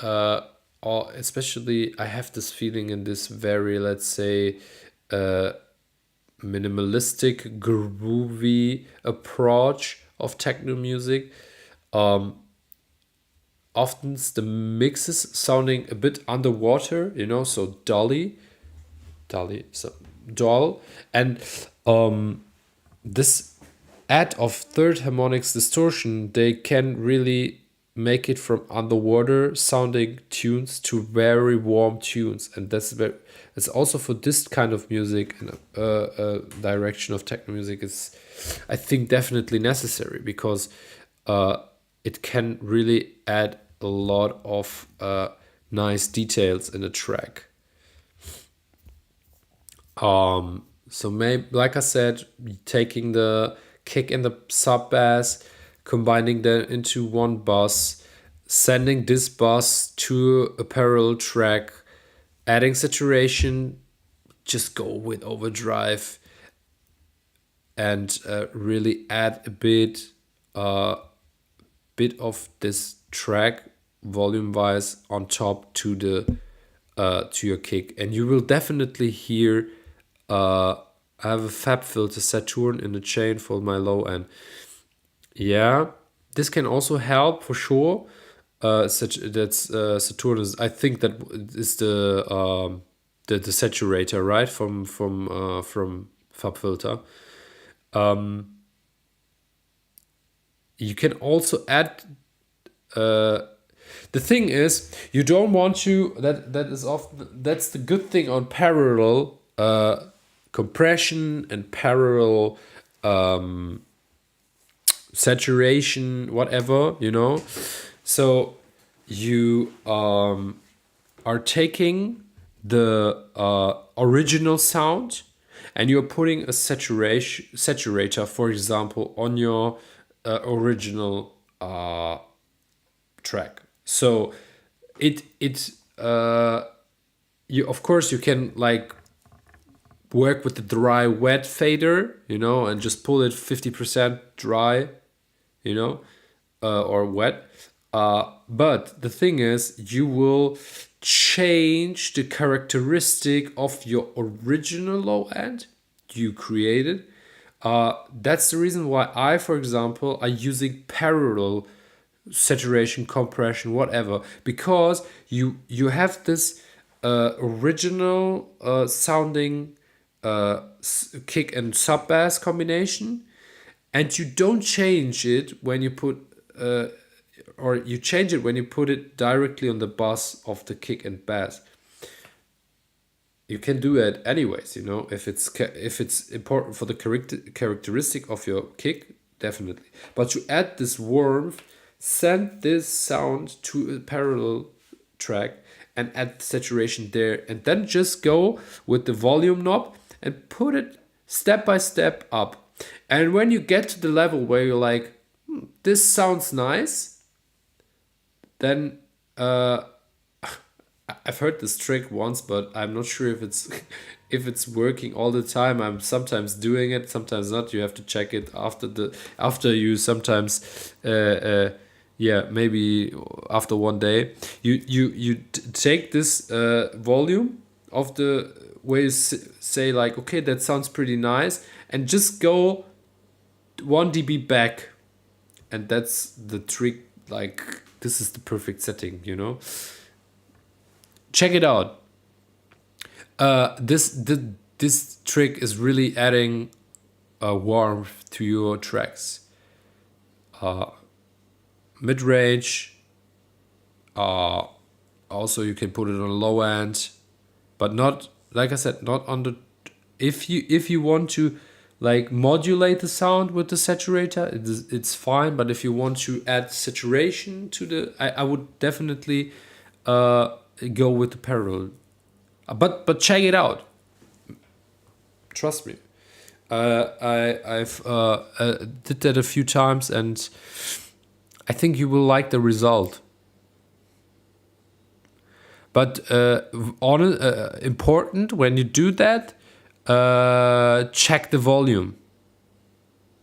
or especially I have this feeling in this very, let's say, minimalistic, groovy approach of techno music. Often the mixes sounding a bit underwater, so so dull, and this add of third harmonics distortion, they can really make it from underwater sounding tunes to very warm tunes, and it's also for this kind of music and direction of techno music is, I think, definitely necessary, because it can really add a lot of nice details in a track. So maybe, like I said, taking the kick and the sub bass, combining them into one bus, sending this bus to a parallel track, adding saturation, just go with overdrive, and really add a bit of this track volume wise on top to to your kick, and you will definitely hear I have a FabFilter Saturn in the chain for my low end. Yeah, this can also help for sure. Saturn is, I think, that is the saturator, right, from FabFilter. You can also add. The thing is, you don't want to. That's the good thing on parallel compression and parallel saturation, whatever, So you are taking the original sound and you're putting a saturator, for example, on your original track. So you, of course, you can like work with the dry wet fader, and just pull it 50% dry, or wet. But the thing is, you will change the characteristic of your original low end you created. That's the reason why I, for example, are using parallel saturation, compression, whatever, because you have this original sounding kick and sub bass combination, and you don't change it when you put or you change it when you put it directly on the bus of the kick and bass. You can do it anyways, if it's important for the characteristic of your kick, definitely. But you add this warmth, send this sound to a parallel track and add saturation there, and then just go with the volume knob and put it step by step up. And when you get to the level where you're like, this sounds nice, then I've heard this trick once, but I'm not sure if it's working all the time. I'm sometimes doing it, sometimes not. You have to check it after you sometimes maybe after one day you take this volume of the where you say like, okay, that sounds pretty nice, and just go 1 dB back, and that's the trick. Like, this is the perfect setting, you know. Check it out. This trick is really adding warmth to your tracks. Mid range. Also, you can put it on low end, but not, like I said, not on the. If you want to like modulate the sound with the saturator, it's fine. But if you want to add saturation to the, I would definitely go with the parallel. But check it out. Trust me. I've did that a few times, and I think you will like the result. But important when you do that, check the volume.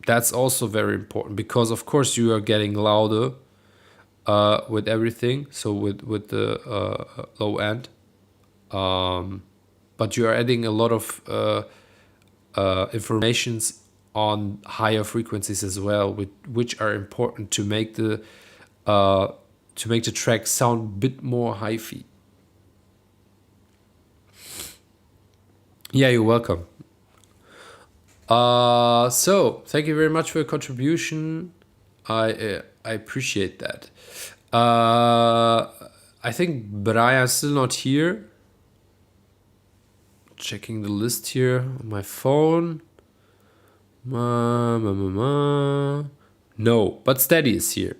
That's also very important, because of course you are getting louder with everything. So with the low end, but you are adding a lot of informations on higher frequencies as well, which are important to make the track sound a bit more hi-fi. Yeah, you're welcome. So thank you very much for your contribution. I appreciate that. I think Brian's still not here. Checking the list here on my phone. No, but Steady is here.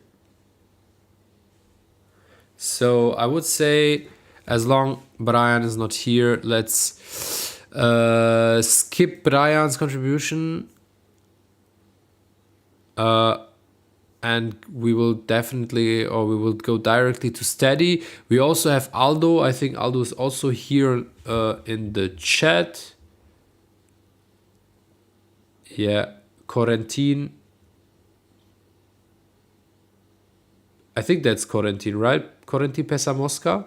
So I would say, as long Brian is not here, let's skip Brian's contribution, and we will go directly to Steady. We also have Aldo. I think Aldo is also here in the chat. Yeah, Corentin. I think that's Corentin, right? Corentin Pesamosca.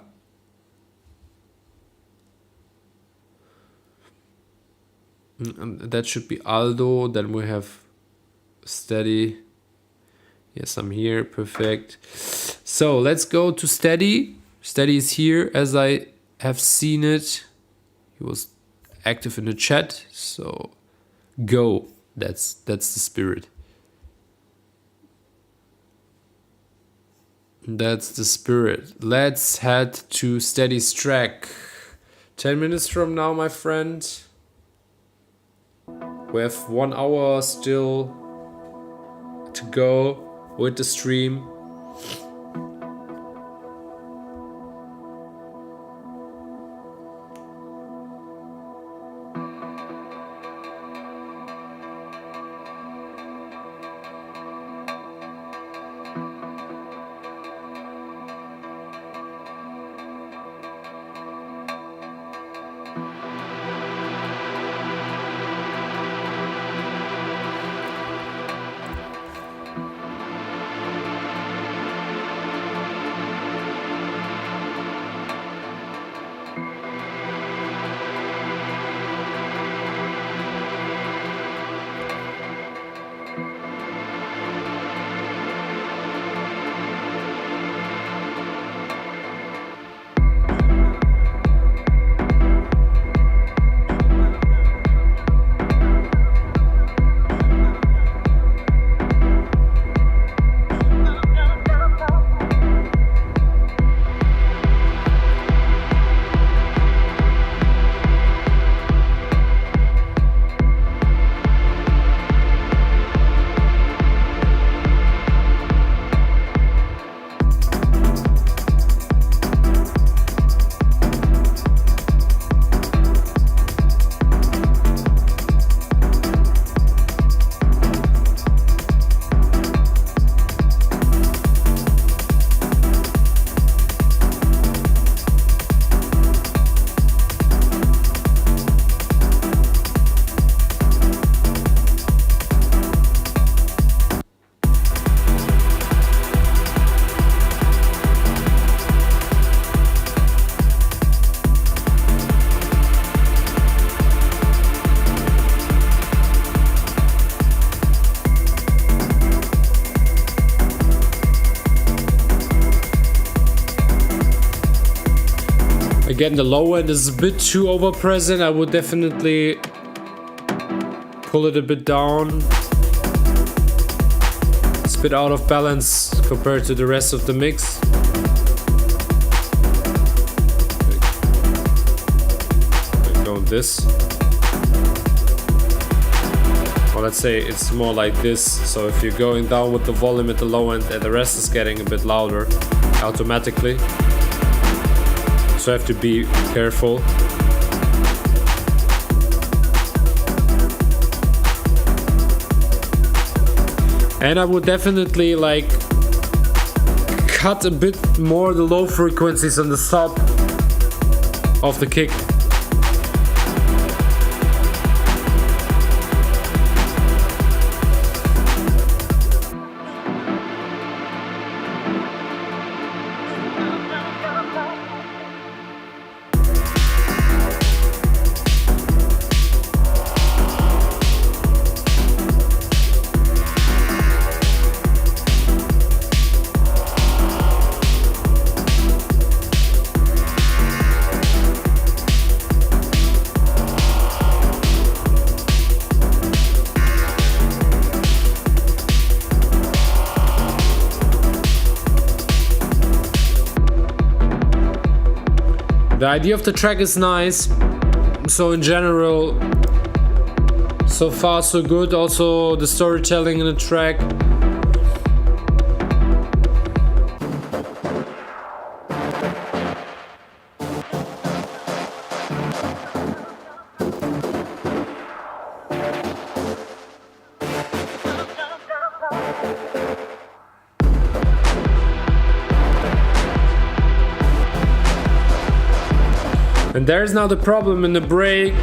And that should be Aldo. Then we have Steady. Yes, I'm here. Perfect. So let's go to Steady. Steady is here, as I have seen it. He was active in the chat. So go. That's the spirit. That's the spirit. Let's head to Steady's track. 10 minutes from now, my friend. We have 1 hour still to go with the stream. Again, the low end is a bit too over present. I would definitely pull it a bit down. It's a bit out of balance compared to the rest of the mix. Go this. Or let's say it's more like this. So if you're going down with the volume at the low end and the rest is getting a bit louder automatically. So I have to be careful. And I would definitely like cut a bit more the low frequencies on the sub of the kick. The idea of the track is nice, so in general, so far so good. Also the storytelling in the track. And there's now the problem in the break.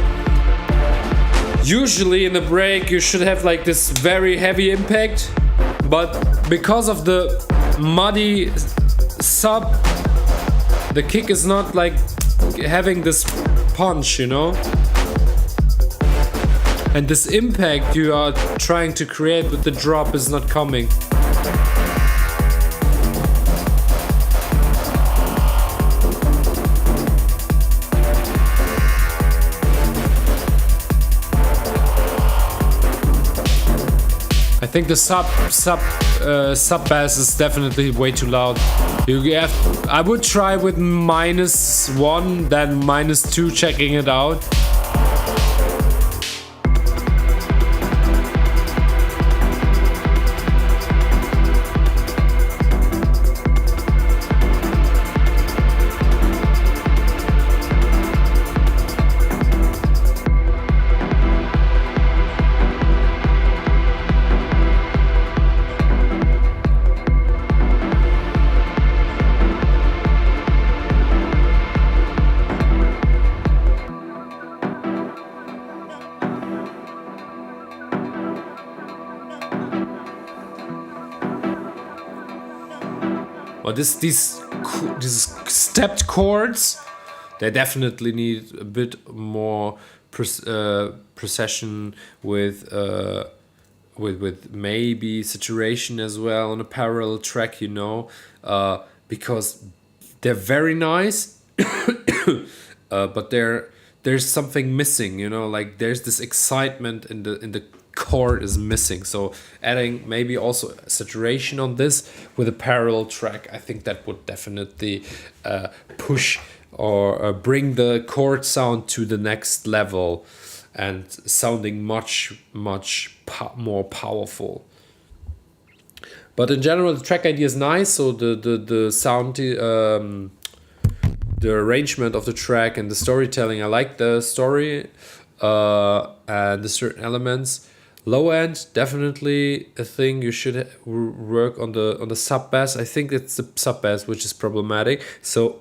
Usually in the break you should have like this very heavy impact, but because of the muddy sub, the kick is not like having this punch, you know? And this impact you are trying to create with the drop is not coming. I think the sub bass is definitely way too loud. I would try with -1, then -2, checking it out. Well, these stepped chords, they definitely need a bit more precision with maybe saturation as well on a parallel track, you know, because they're very nice, but there's something missing, you know, like there's this excitement in the chord is missing. So adding maybe also saturation on this with a parallel track, I think that would definitely push or bring the chord sound to the next level and sounding much more powerful. But in general, the track idea is nice. So the sound, the arrangement of the track and the storytelling, I like the story and the certain elements. Low end, definitely a thing you should work on the sub bass. I think it's the sub bass which is problematic. So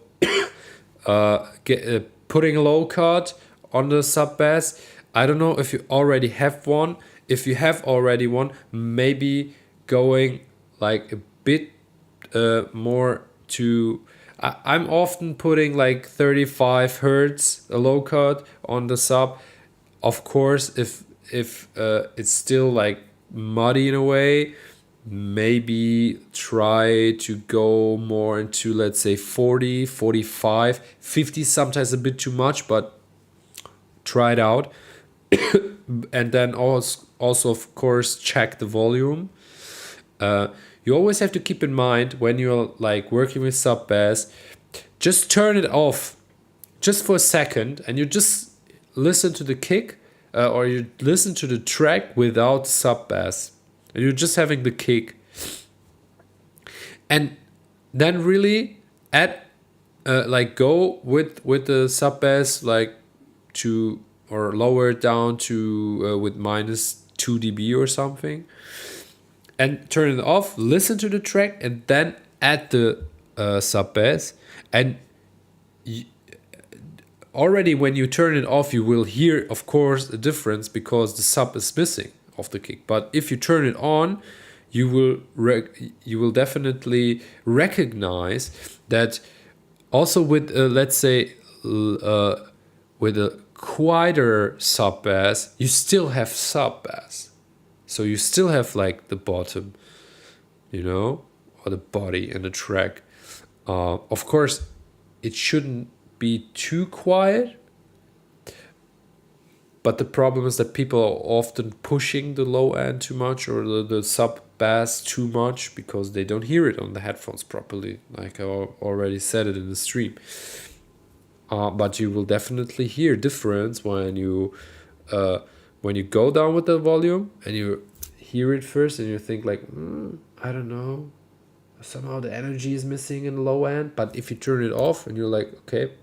putting a low cut on the sub bass. I don't know if you already have one. If you have already one, maybe going like a bit more to. I'm often putting like 35 hertz a low cut on the sub. Of course, if it's still like muddy in a way, maybe try to go more into, let's say, 40, 45, 50, sometimes a bit too much, but try it out. And then also of course check the volume. You always have to keep in mind when you're like working with sub bass, just turn it off just for a second and you just listen to the kick, or you listen to the track without sub bass and you're just having the kick, and then really add like go with the sub bass like to, or lower it down to with minus 2 dB or something, and turn it off, listen to the track, and then add the sub bass. And already when you turn it off, you will hear, of course, a difference because the sub is missing of the kick. But if you turn it on, you will definitely recognize that also with let's say with a quieter sub bass, you still have sub bass. So you still have like the bottom, or the body in the track. Of course, it shouldn't be too quiet, but the problem is that people are often pushing the low end too much, or the sub bass too much, because they don't hear it on the headphones properly, like I already said it in the stream. But you will definitely hear difference when you go down with the volume and you hear it first and you think like, I don't know, somehow the energy is missing in the low end. But if you turn it off and you're like, okay,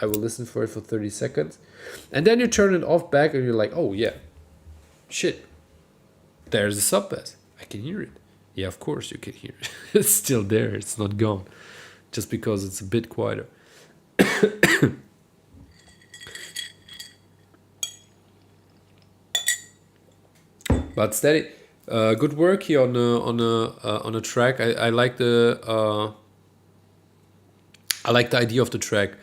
I will listen for it for 30 seconds, and then you turn it off back and you're like, oh yeah, shit, there's the sub bass, I can hear it. Yeah, of course you can hear it. It's still there, it's not gone, just because it's a bit quieter. But steady, good work here on a track. I like the idea of the track.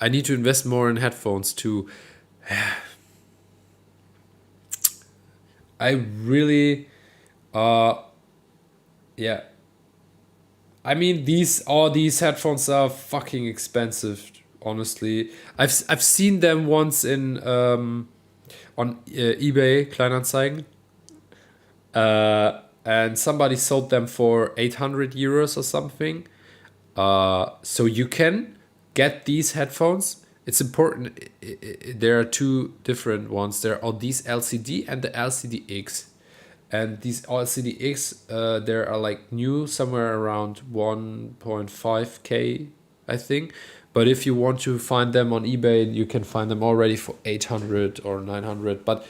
I need to invest more in headphones too. I really, yeah. I mean, all these headphones are fucking expensive. Honestly, I've seen them once in on eBay Kleinanzeigen, and somebody sold them for 800 euros or something. So you can get these headphones. It's important. There are two different ones. There are these LCD and the LCD-X. And these LCD-X, there are like new somewhere around 1.5K, I think. But if you want to find them on eBay, you can find them already for 800 or 900. But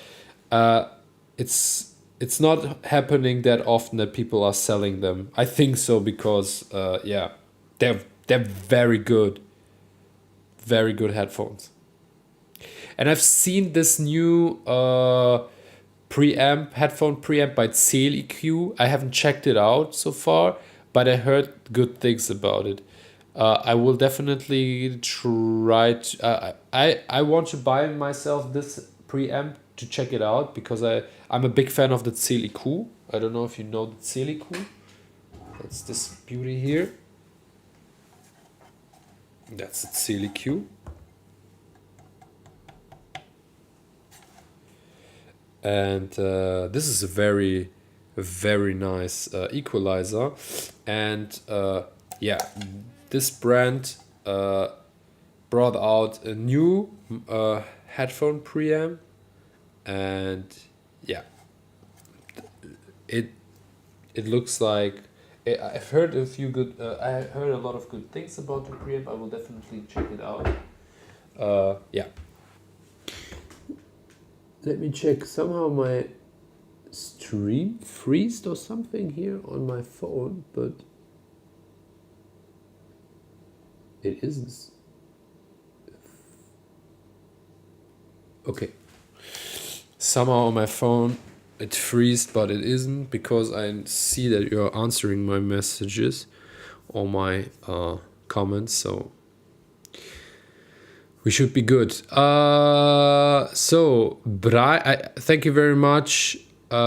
it's not happening that often that people are selling them. I think so because they're very good headphones. And I've seen this new headphone preamp by CLEQ. I haven't checked it out so far, but I heard good things about it. I will definitely try to, I want to buy myself this preamp to check it out, because I'm a big fan of the CLEQ. I don't know if you know the CLEQ. That's this beauty here. That's the CLEQ. And this is a very, very nice equalizer. And this brand brought out a new headphone preamp, and it looks like I've heard a few good. I heard a lot of good things about the preamp. I will definitely check it out. Let me check. Somehow my stream freezed or something here on my phone, but it isn't. Okay. Somehow on my phone it freezed, but it isn't, because I see that you're answering my messages or my comments, so we should be good. So, thank you very much,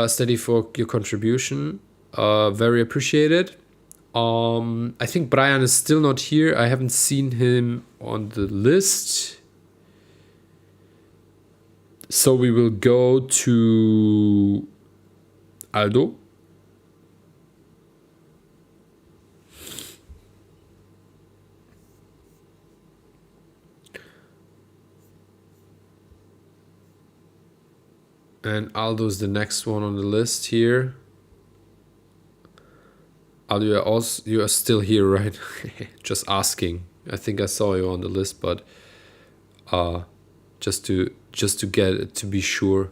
Steady, for your contribution. Very appreciated. I think Brian is still not here. I haven't seen him on the list. So we will go to Aldo. And Aldo's the next one on the list here. Aldo, you are still here, right? Just asking. I think I saw you on the list, but just to get it, to be sure.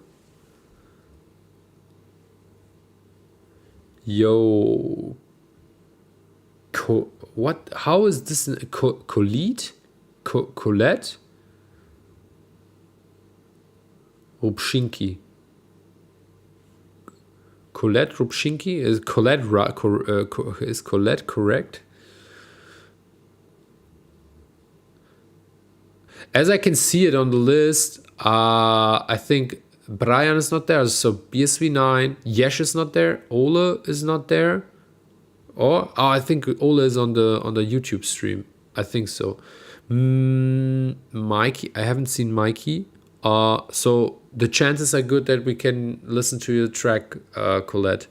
Yo, what? How is this? Colette? Colette? Rubschinki. Colette Rubschinki? Is Colette correct? As I can see it on the list, I think Brian is not there. So BSV9, Yesh is not there. Ole is not there. I think Ole is on the YouTube stream. I think so. Mikey, I haven't seen Mikey. So the chances are good that we can listen to your track, Colette.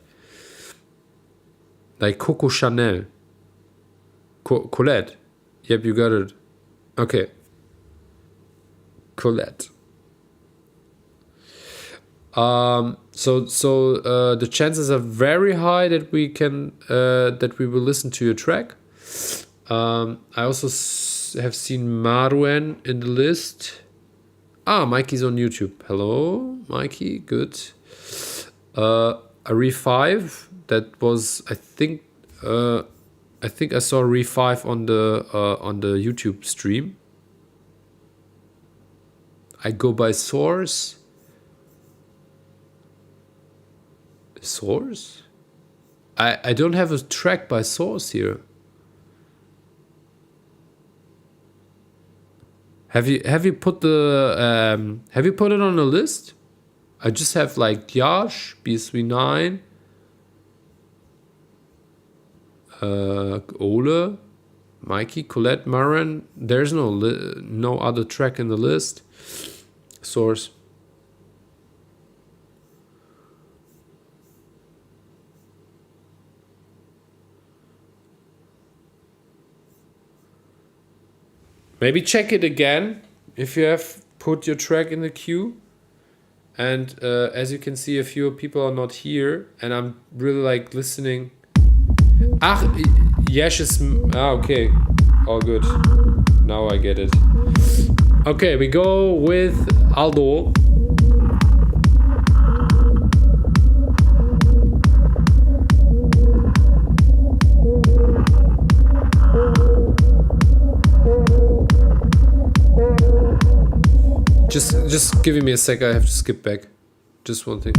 Like Coco Chanel. Colette. Yep, you got it. Okay. Colette. So the chances are very high that we can that we will listen to your track. I also have seen Marwen in the list. Mikey's on YouTube. Hello, Mikey. Good. Re 5. That was I think I saw Re 5 on the YouTube stream. I go by Source. Source? I don't have a track by Source here. Have you put the have you put it on the list? I just have like Yash, BSV9, Ole, Mikey, Colette, Maran. There's no other track in the list. Source. Maybe check it again if you have put your track in the queue. And as you can see, a few people are not here, and I'm really like listening. Yesh is okay. All good. Now I get it. Okay, we go with Aldo. Just give me a sec, I have to skip back. Just one thing.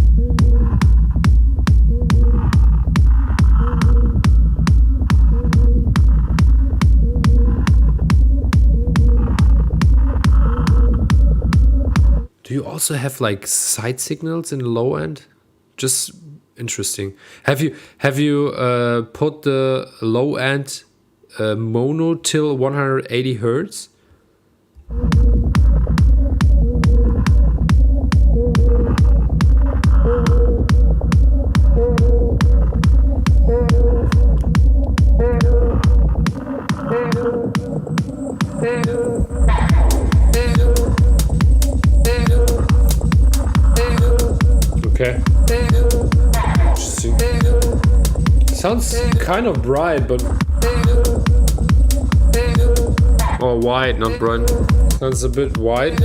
Do you also have like side signals in the low end? Just interesting. Have you put the low end mono till 180 hertz? Okay. Interesting. Sounds kind of bright, but wide, not bright. Sounds a bit wide.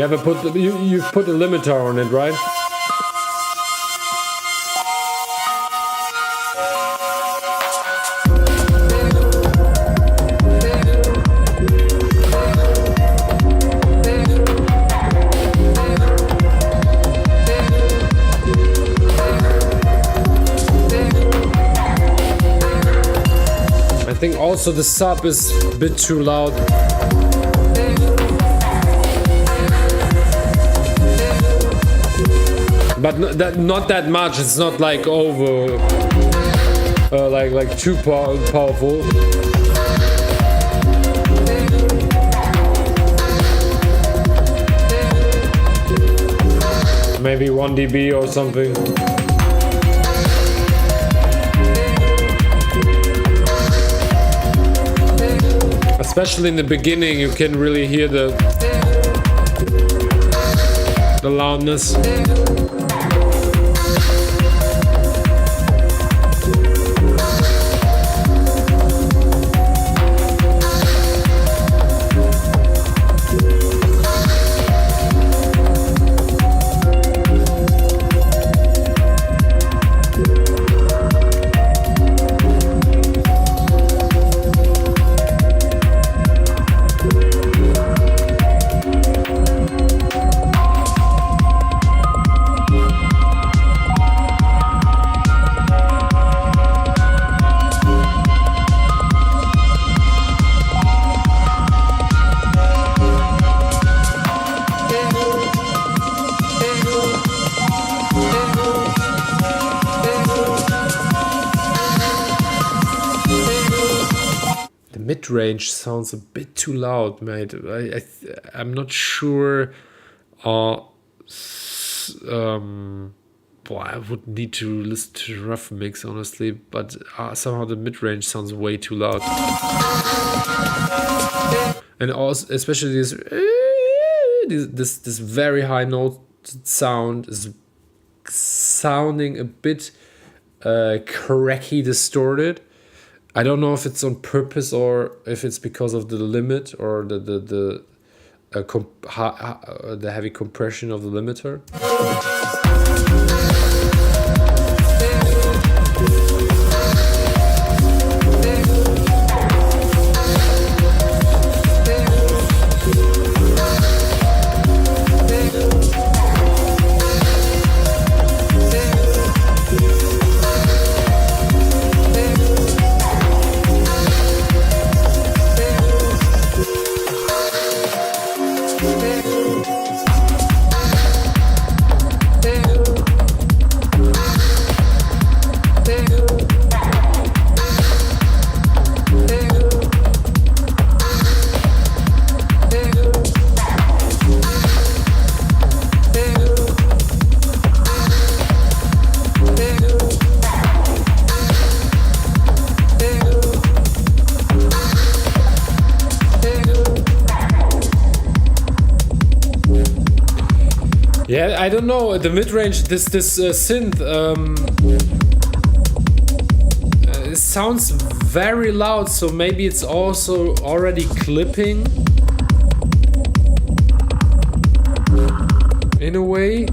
You ever put you put a limiter on it, right? I think also the sub is a bit too loud. But not that much. It's not like over, like too powerful. Maybe 1 dB or something. Especially in the beginning, you can really hear the loudness. Mid-range sounds a bit too loud, mate. I'm not sure. Boy, I would need to listen to the rough mix, honestly. But somehow the mid-range sounds way too loud. And also, especially this very high note sound is sounding a bit cracky, distorted. I don't know if it's on purpose or if it's because of the limit or the heavy compression of the limiter. Yeah, I don't know. The mid-range, this synth, it sounds very loud. So maybe it's also already clipping in a way.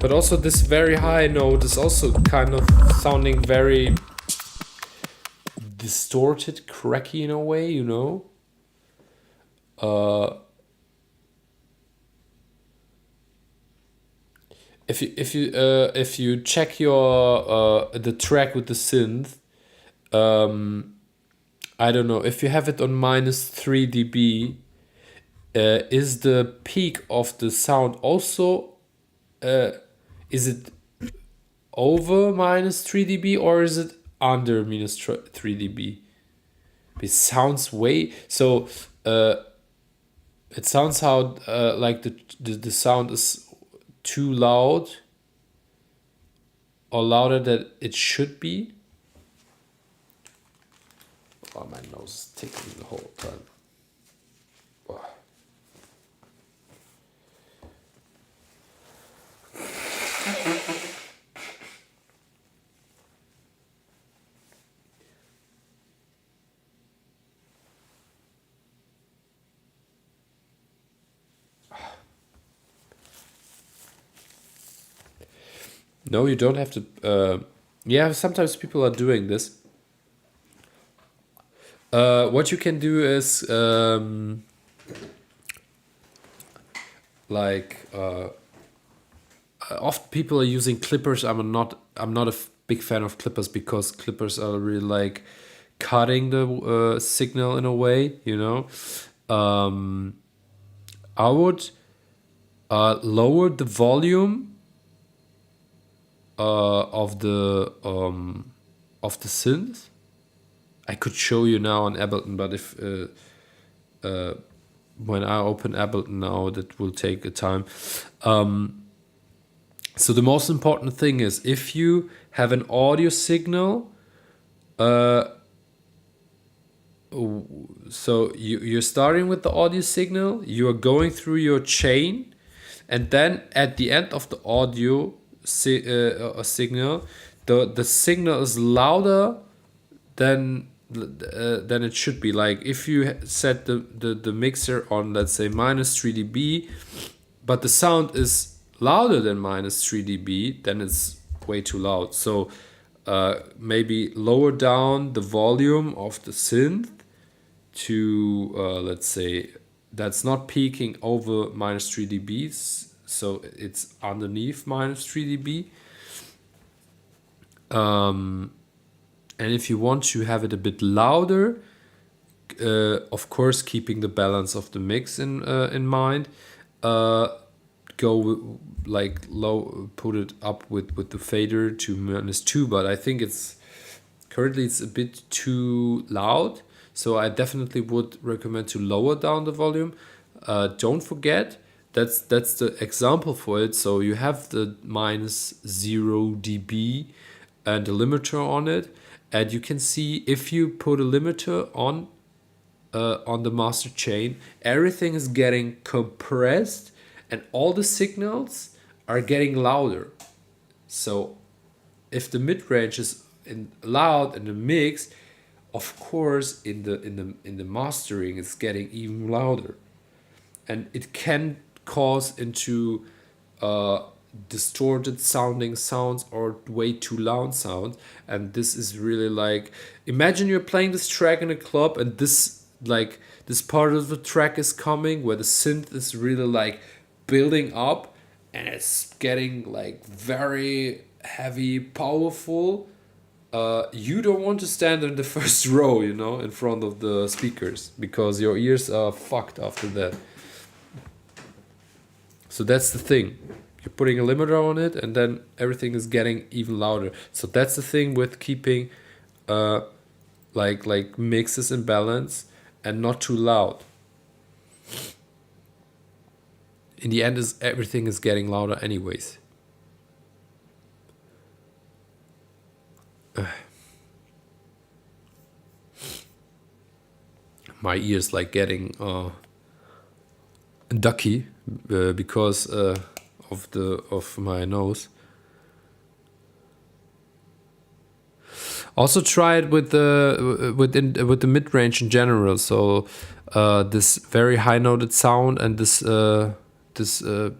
But also this very high note is also kind of sounding very distorted, cracky in a way, you know. If you check your the track with the synth, I don't know, if you have it on -3 dB, is the peak of the sound also is it over -3 dB or is it under -3 dB? It sounds way so. It sounds how like the sound is too loud or louder than it should be. Oh, my nose is ticking the whole time. Oh. No, you don't have to. Yeah, sometimes people are doing this. What you can do is like often people are using clippers. I'm not a big fan of clippers because clippers are really like cutting the signal in a way. You know, I would lower the volume of the synth. I could show you now on Ableton, but if when I open Ableton now, that will take a time. So the most important thing is if you have an audio signal, so you're starting with the audio signal, you are going through your chain, and then at the end of the audio signal, the signal is louder than it should be. Like if you set the mixer on, let's say, minus 3 dB, but the sound is louder than minus 3 dB, then it's way too loud. So maybe lower down the volume of the synth to let's say that's not peaking over minus 3 dBs, so it's underneath minus 3 dB. And if you want to have it a bit louder, of course keeping the balance of the mix in mind, go like low, put it up with the fader to -2, but I think it's currently it's a bit too loud, so I definitely would recommend to lower down the volume. Don't forget that's the example for it. So you have the -0 dB and a limiter on it, and you can see if you put a limiter on the master chain, everything is getting compressed and all the signals are getting louder. So if the mid-range is loud in the mix, of course in the mastering it's getting even louder, and it can cause into distorted sounding sounds or way too loud sounds. And this is really like, imagine you're playing this track in a club and this part of the track is coming where the synth is really like building up and it's getting like very heavy, powerful. You don't want to stand in the first row, you know, in front of the speakers, because your ears are fucked after that. So that's the thing. You're putting a limiter on it and then everything is getting even louder. So that's the thing with keeping like mixes in balance and not too loud. In the end, everything is getting louder anyways. My ears like getting ducky because of my nose. Also try it with the mid range in general. So this very high noted sound and this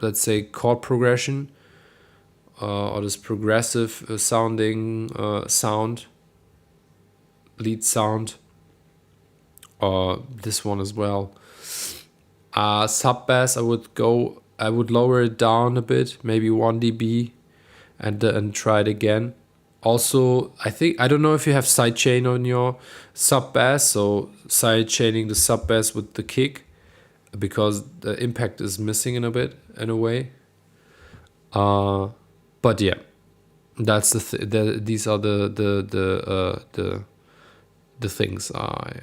let's say chord progression or this progressive sounding sound, lead sound, or this one as well. Sub bass, I would lower it down a bit, maybe 1 dB, and try it again. Also, I don't know if you have sidechain on your sub bass, so sidechaining the sub bass with the kick, because the impact is missing in a way. But yeah, that's these are the things I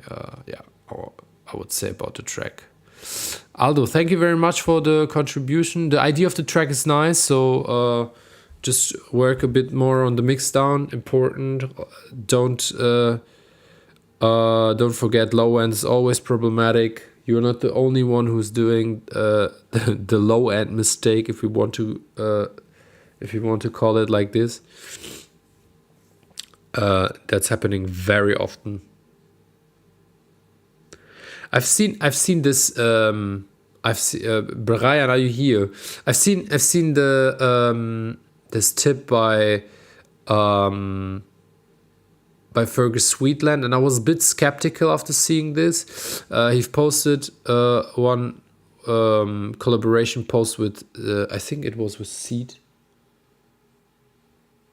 would say about the track. Aldo, thank you very much for the contribution. The idea of the track is nice, so just work a bit more on the mix down. Important. Don't forget, low end is always problematic. You're not the only one who's doing the low end mistake, if you want to call it like this. That's happening very often. I've seen this. Brian, are you here? I've seen this tip by Fergus Sweetland, and I was a bit skeptical after seeing this. He posted one collaboration post with, I think it was with Seed.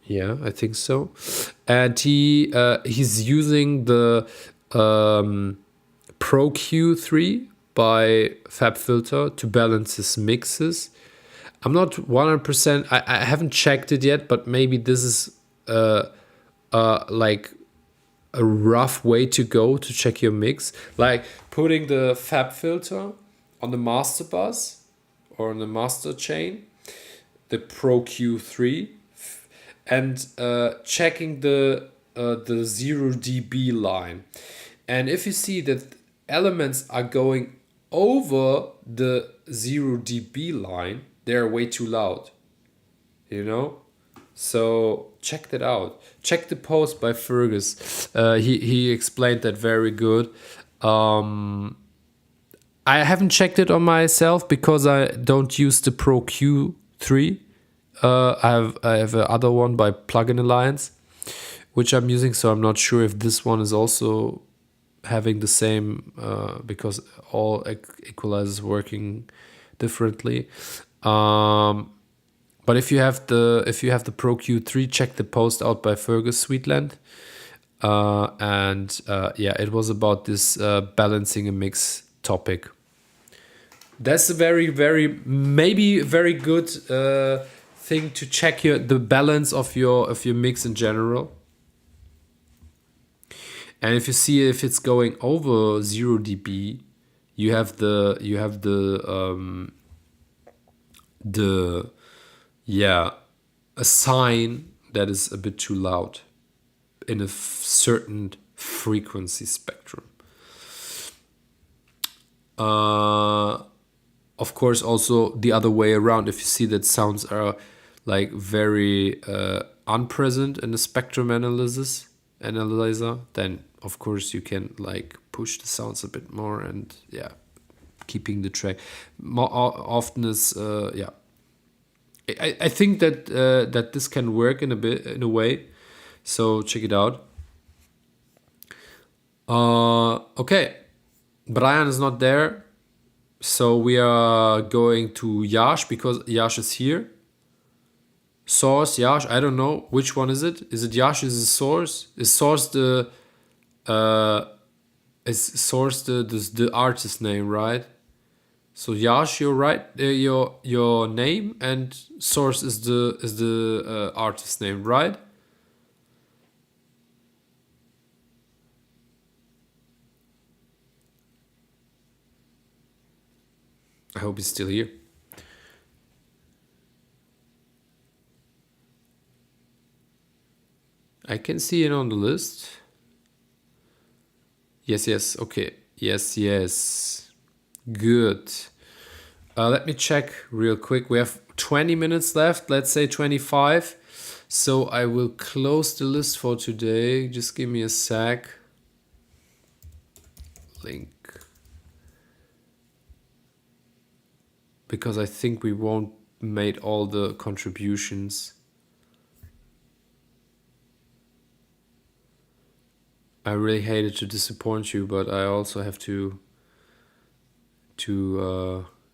Yeah, I think so. And he's using the Pro Q3 by FabFilter to balance his mixes. I'm not 100%. I haven't checked it yet, but maybe this is like a rough way to go to check your mix, like putting the FabFilter on the master bus or on the master chain, the Pro Q3, and checking the 0 dB line. And if you see that elements are going over the 0 dB line, they're way too loud, you know? So check that out. Check the post by Fergus. He explained that very good. I haven't checked it on myself because I don't use the Pro Q3. I have another one by Plugin Alliance, which I'm using. So I'm not sure if this one is also having the same, because all equalizers working differently. But if you have the Pro Q3, check the post out by Fergus Sweetland. Yeah, it was about this balancing a mix topic. That's a maybe very good thing to check the balance of your mix in general. And if you see if it's going over 0 dB, you have the a sign that is a bit too loud in a certain frequency spectrum. Of course, also the other way around, if you see that sounds are like very unpresent in the spectrum analyzer, then of course you can like push the sounds a bit more, and yeah, keeping the track more often is I think that that this can work in a way, so check it out. Okay, Brian is not there, so we are going to Yash because Yash is here. Source, Yash, I don't know which one is it. Is it Yash? Is it Source? Is Source the artist name, right? So Yash, you're right. Your name, and Source is the artist name, right? I hope he's still here. I can see it on the list. Yes, okay. Yes. Good. Let me check real quick. We have 20 minutes left, let's say 25. So I will close the list for today. Just give me a sec. Link. Because I think we won't made all the contributions. I really hated to disappoint you, but I also have to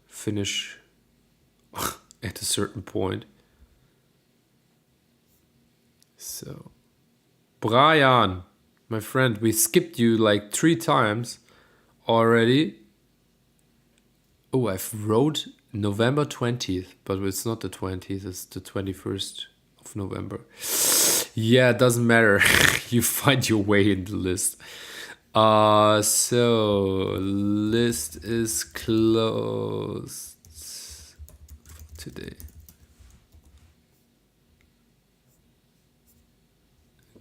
finish at a certain point. So, Brian, my friend, we skipped you like 3 times already. Oh, I've wrote November 20th, but it's not the 20th, it's the 21st of November. Yeah, it doesn't matter. You find your way in the list. So list is closed today.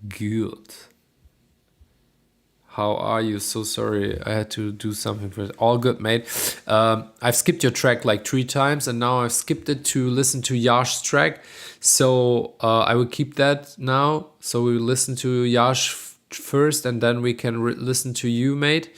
Good. How are you? So sorry, I had to do something first. All good, mate. I've skipped your track like 3 times, and now I've skipped it to listen to Yash's track. So I will keep that now. So we will listen to Yash first, and then we can listen to you, mate.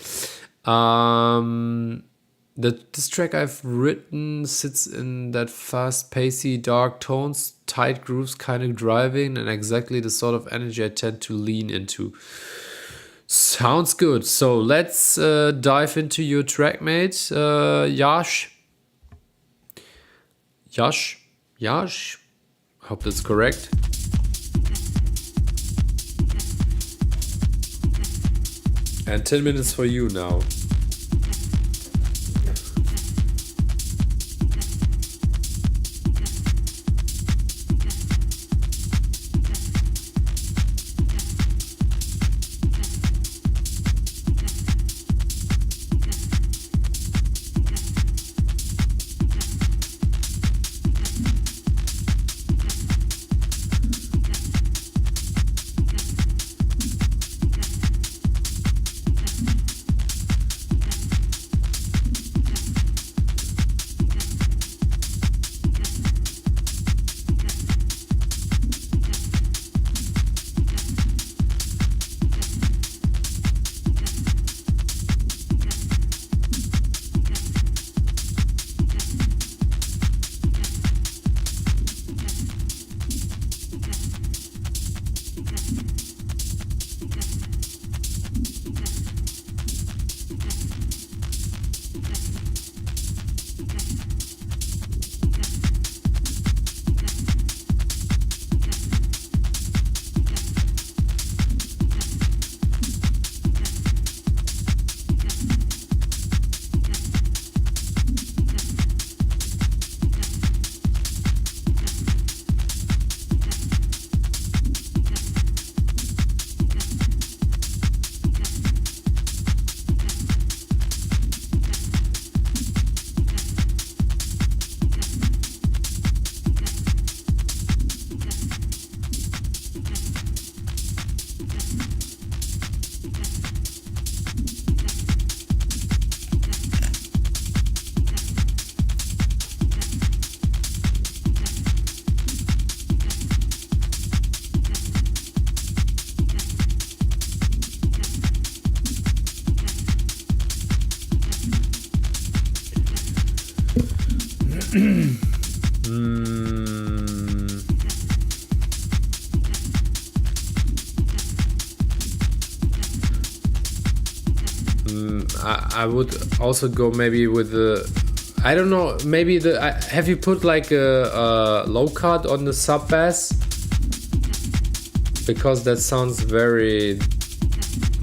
this track I've written sits in that fast, pacey, dark tones, tight grooves, kind of driving, and exactly the sort of energy I tend to lean into. Sounds good. So let's dive into your track, mate. Yash. Yash. Yash. Hope that's correct. And 10 minutes for you now. I would also go maybe with the, I don't know, maybe the, have you put like a low cut on the sub bass? Because that sounds very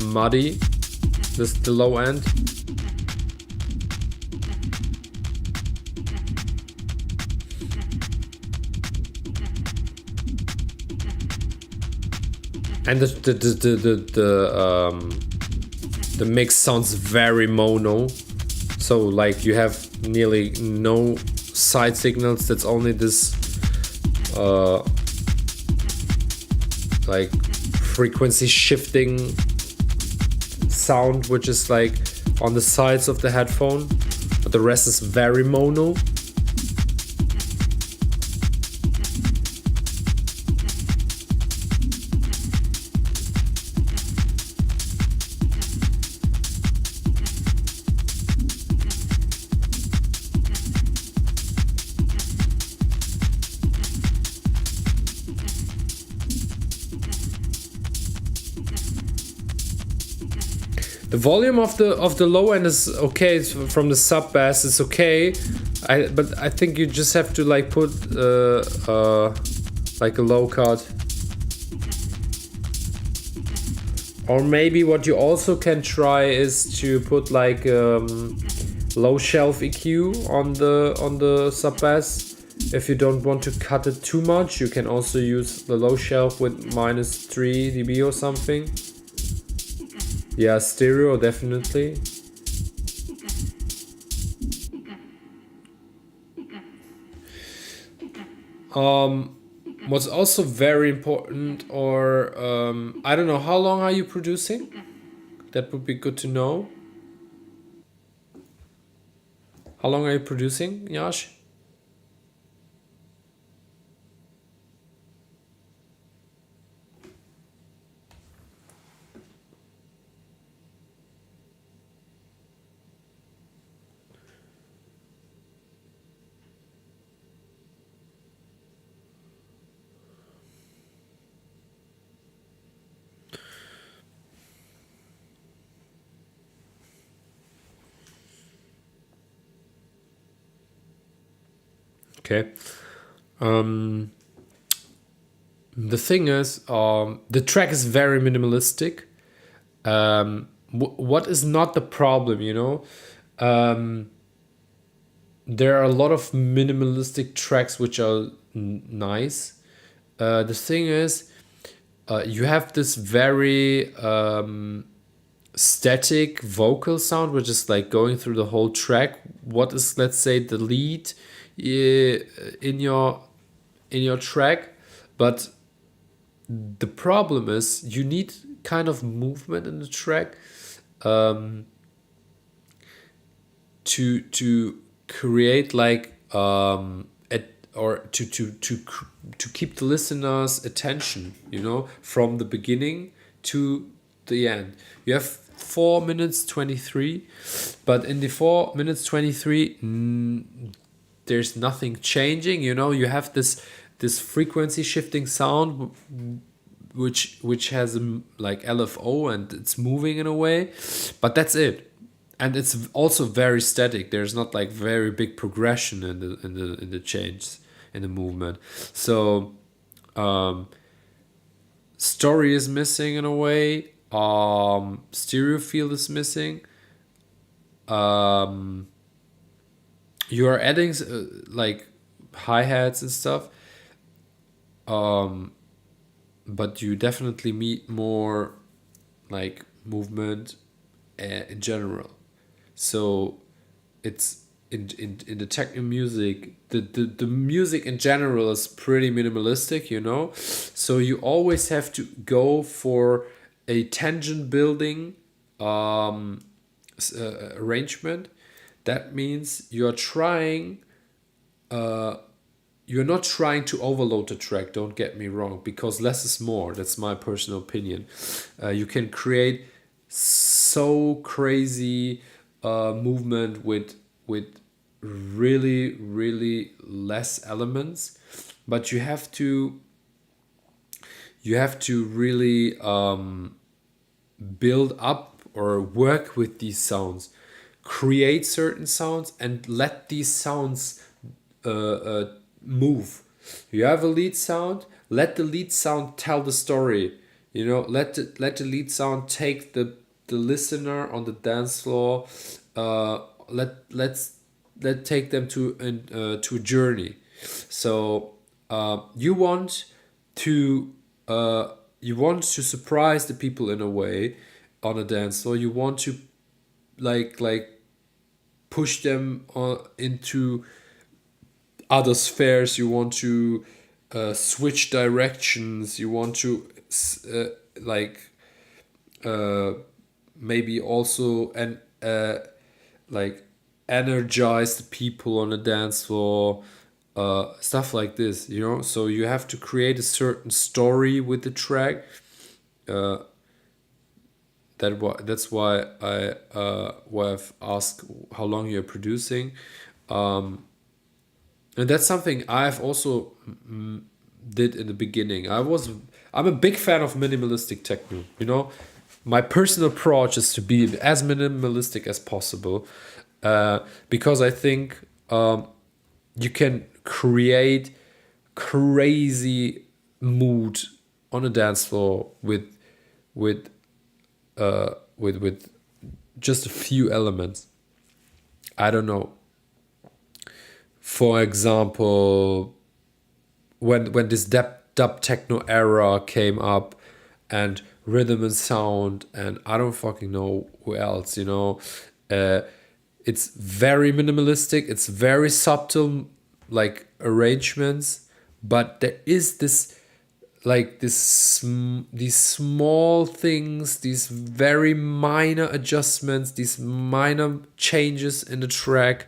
muddy, the low end. And the mix sounds very mono, so like you have nearly no side signals. That's only this like frequency shifting sound, which is like on the sides of the headphone, but the rest is very mono. The volume of the low end is okay. From the sub bass is okay, but I think you just have to like put like a low cut, or maybe what you also can try is to put like low shelf EQ on the sub bass. If you don't want to cut it too much, you can also use the low shelf with -3 dB or something. Yeah, stereo definitely. What's also very important, or I don't know, how long are you producing? That would be good to know. How long are you producing, Yash? Okay. Um, the thing is, the track is very minimalistic. What is not the problem, you know? Um, there are a lot of minimalistic tracks which are nice. The thing is, you have this very static vocal sound which is like going through the whole track. What is, let's say, the lead in your track, but the problem is you need kind of movement in the track um, to create like or to keep the listener's attention, you know, from the beginning to the end. You have 4 minutes 23, but in the 4 minutes 23, there's nothing changing. You know, you have this frequency shifting sound which has like LFO and it's moving in a way, but that's it. And it's also very static. There's not like very big progression in the change in the movement. So story is missing in a way. Stereo field is missing. You are adding like hi-hats and stuff, but you definitely meet more like movement in general. So it's in the techno music, the music in general is pretty minimalistic, you know. So you always have to go for a tangent building arrangement. That means you're not trying to overload the track, don't get me wrong, because less is more. That's my personal opinion. You can create so crazy movement with really less elements, but you have to really build up or work with these sounds, create certain sounds, and let these sounds move. You have a lead sound, let the lead sound tell the story. You know, let the lead sound take the listener on the dance floor. Let's take them to a journey. So you want to surprise the people in a way on a dance floor. You want to like push them into other spheres. You want to switch directions. You want to like maybe also like energize the people on the dance floor, stuff like this, you know. So you have to create a certain story with the track. That's why I've asked how long you're producing. And that's something I've also did in the beginning. I'm a big fan of minimalistic techno. You know, my personal approach is to be as minimalistic as possible, because I think you can create crazy mood on a dance floor with just a few elements. I don't know. For example, when this dub techno era came up, and rhythm and sound, and I don't fucking know who else, you know. It's very minimalistic. It's very subtle, like arrangements, but there is this like these small things, these very minor adjustments, these minor changes in the track,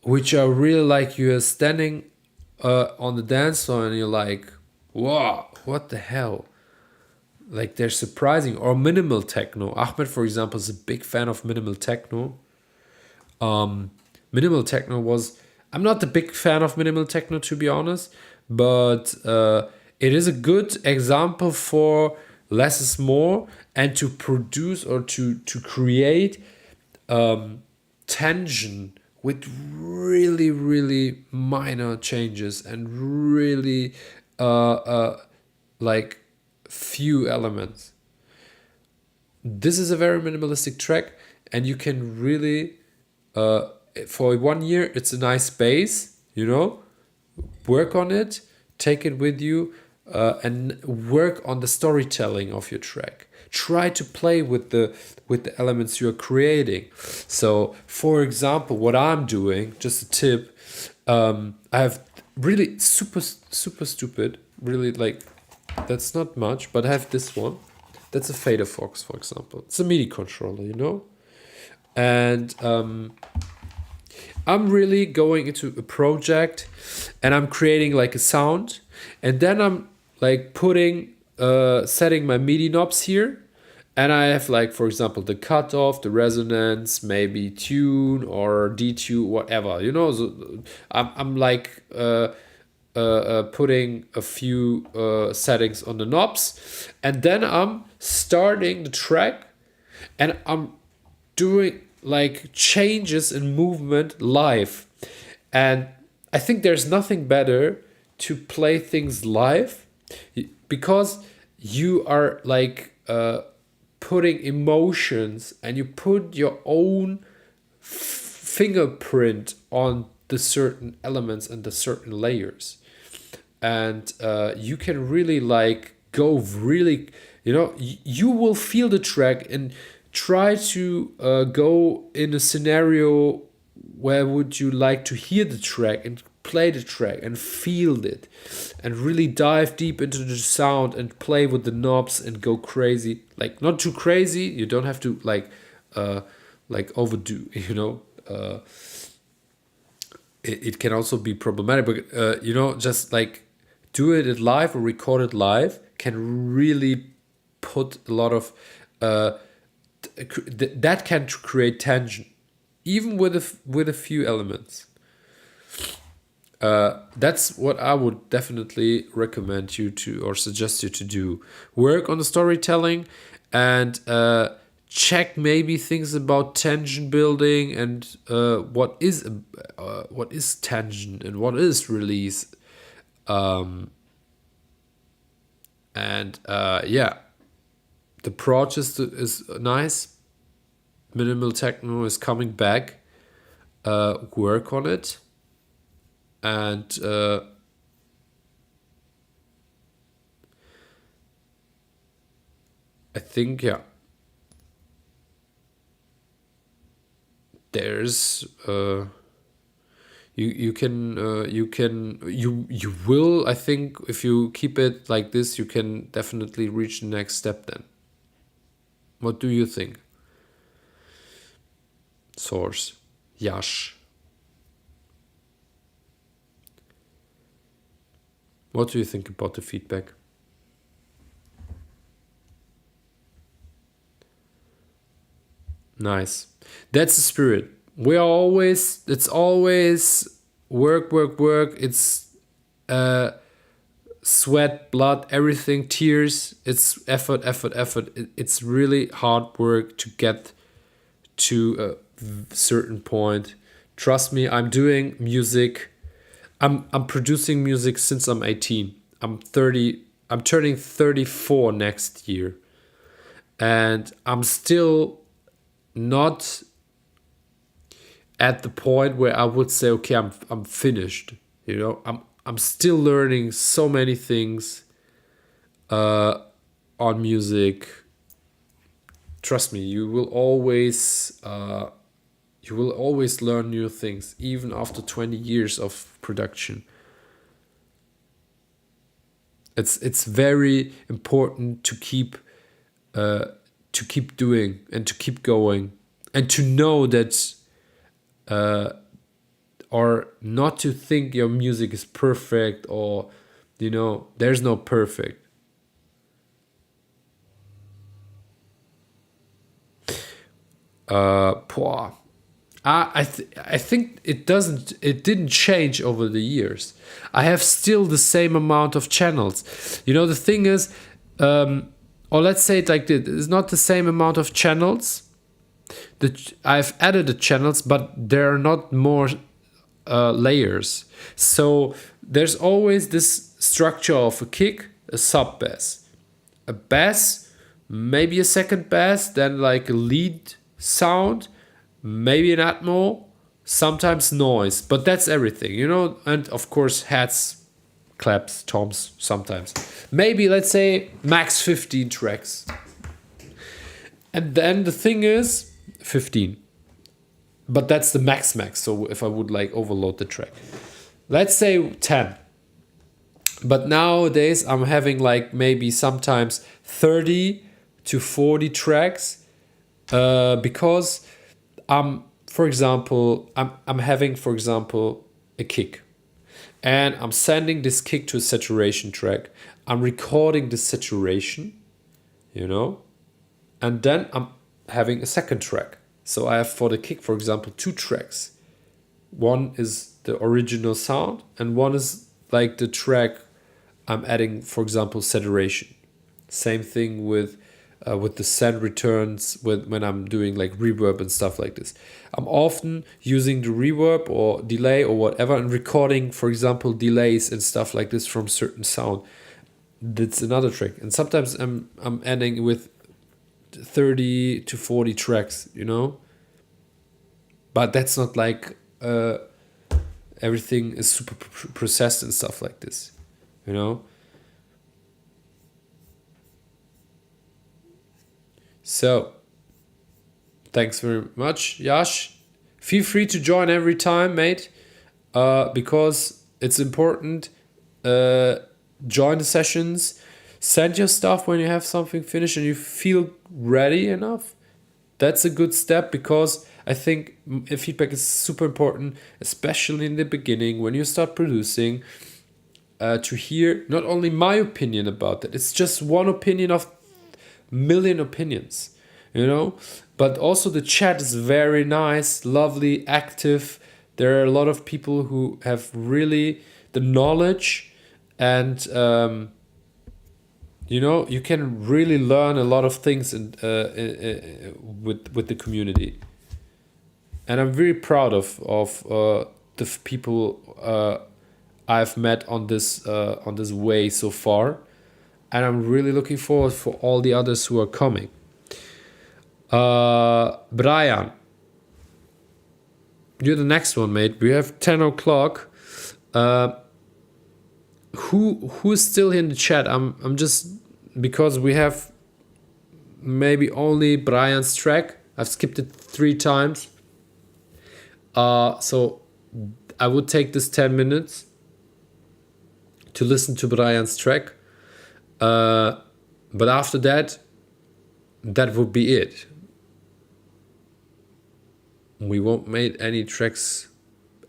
which are really like you're standing on the dance floor and you're like, wow, what the hell? Like they're surprising. Or minimal techno. Ahmed, for example, is a big fan of minimal techno. Minimal techno was... I'm not a big fan of minimal techno, to be honest, but it is a good example for less is more, and to produce or to create tension with really, really minor changes and really like few elements. This is a very minimalistic track, and you can really for 1 year it's a nice base, you know, work on it, take it with you, and work on the storytelling of your track. Try to play with the elements you're creating. So for example, what I'm doing, just a tip, I have really super stupid, really, like, that's not much, but I have this one. That's a Fader Fox, for example. It's a MIDI controller, you know? And I'm really going into a project and I'm creating like a sound, and then I'm like setting my MIDI knobs here, and I have, like, for example, the cutoff, the resonance, maybe tune or detune, whatever, you know. So I'm like putting a few settings on the knobs, and then I'm starting the track, and I'm doing like changes in movement live. And I think there's nothing better to play things live, because you are like putting emotions, and you put your own fingerprint on the certain elements and the certain layers. And you can really like go really, you know, you will feel the track and try to go in a scenario where would you like to hear the track and play the track and feel it, and really dive deep into the sound and play with the knobs and go crazy. Like, not too crazy, you don't have to like overdo, you know. It can also be problematic, but you know, just like do it live or record it live can really put a lot of that can create tension, even with a few elements. That's what I would definitely recommend you to, or suggest you to do. Work on the storytelling, and check maybe things about tension building, and what is tension and what is release. Yeah, the approach is nice. Minimal techno is coming back. Work on it. And I think, yeah, there's you will, I think, if you keep it like this, you can definitely reach the next step then. What do you think? Source, Yash. What do you think about the feedback? Nice. That's the spirit. It's always work, work, work. It's sweat, blood, everything, tears. It's effort, effort, effort. It's really hard work to get to a certain point. Trust me, I'm doing music. I'm producing music since I'm 18. I'm 30. I'm turning 34 next year, and I'm still not at the point where I would say, okay, I'm finished. You know, I'm still learning so many things on music. Trust me, you will always learn new things, even after 20 years of production. It's very important to keep doing and to keep going, and to know that or not to think your music is perfect, or, you know, there's no perfect. I think it didn't change over the years. I have still the same amount of channels. You know, the thing is, or let's say it like this, it's not the same amount of channels, I've added the channels, but there are not more layers. So there's always this structure of a kick, a sub bass, a bass, maybe a second bass, then like a lead sound, maybe an atmo, sometimes noise, but that's everything, you know. And of course hats, claps, toms sometimes. Maybe let's say max 15 tracks. And then the thing is 15. But that's the max. So if I would like overload the track, let's say 10. But nowadays I'm having like maybe sometimes 30 to 40 tracks because I'm having, for example, a kick, and I'm sending this kick to a saturation track. I'm recording the saturation, you know, and then I'm having a second track. So I have for the kick, for example, 2 tracks. One is the original sound, and one is like the track I'm adding, for example, saturation. Same thing with the send returns when I'm doing like reverb and stuff like this. I'm often using the reverb or delay or whatever and recording, for example, delays and stuff like this from certain sound. That's another trick. And sometimes I'm ending with 30 to 40 tracks, you know. But that's not like everything is super processed and stuff like this, you know. So thanks very much, Yash. Feel free to join every time, mate, because it's important. Join the sessions, send your stuff when you have something finished and you feel ready enough. That's a good step, because I think feedback is super important, especially in the beginning when you start producing, to hear not only my opinion about it. It's just one opinion of million opinions, you know, but also the chat is very nice, lovely, active. There are a lot of people who have really the knowledge, and you know, you can really learn a lot of things with the community. And I'm very proud of the people I've met on this way so far, and I'm really looking forward for all the others who are coming. Brian, you're the next one, mate. We have 10 o'clock. Who's still in the chat? I'm just, because we have maybe only Brian's track. I've skipped it 3 times. So I would take this 10 minutes to listen to Brian's track. But after that would be it. We won't make any tracks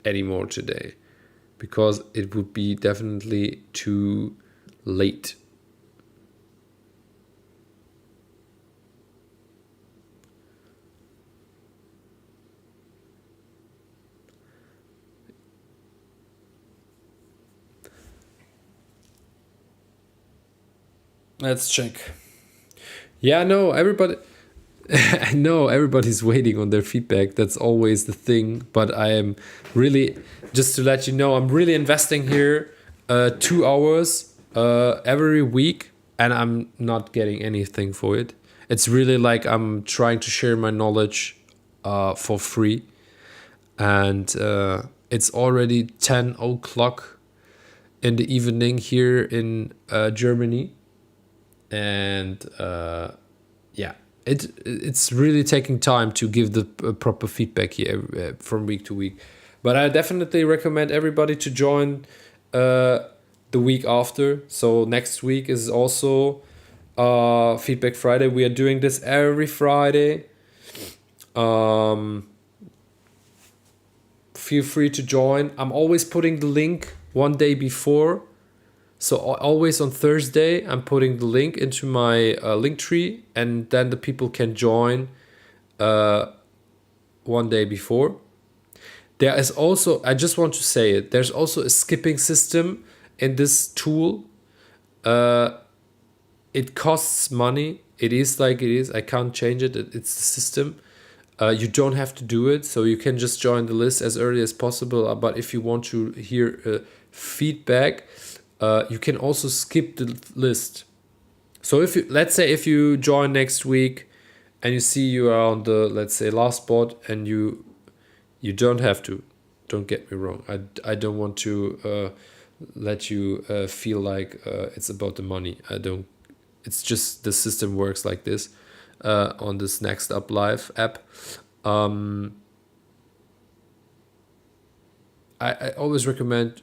anymore today, because it would be definitely too late. Let's check. Yeah, no, everybody. I know everybody's waiting on their feedback. That's always the thing. But I am really, just to let you know, I'm really investing here 2 hours every week, and I'm not getting anything for it. It's really like I'm trying to share my knowledge for free. And it's already 10 o'clock in the evening here in Germany. And yeah. It's really taking time to give the proper feedback here from week to week. But I definitely recommend everybody to join the week after. So next week is also Feedback Friday. We are doing this every Friday. Feel free to join. I'm always putting the link one day before. So always on Thursday, I'm putting the link into my link tree, and then the people can join one day before. There is also, I just want to say it, there's also a skipping system in this tool. It costs money. It is like it is. I can't change it. It's the system. You don't have to do it, so you can just join the list as early as possible. But if you want to hear feedback, you can also skip the list. So if you, let's say if you join next week and you see you are on the, let's say, last spot, and you don't have to, don't get me wrong, I don't want to let you feel like it's about the money. I don't, it's just the system works like this on this Next Up Live app. I always recommend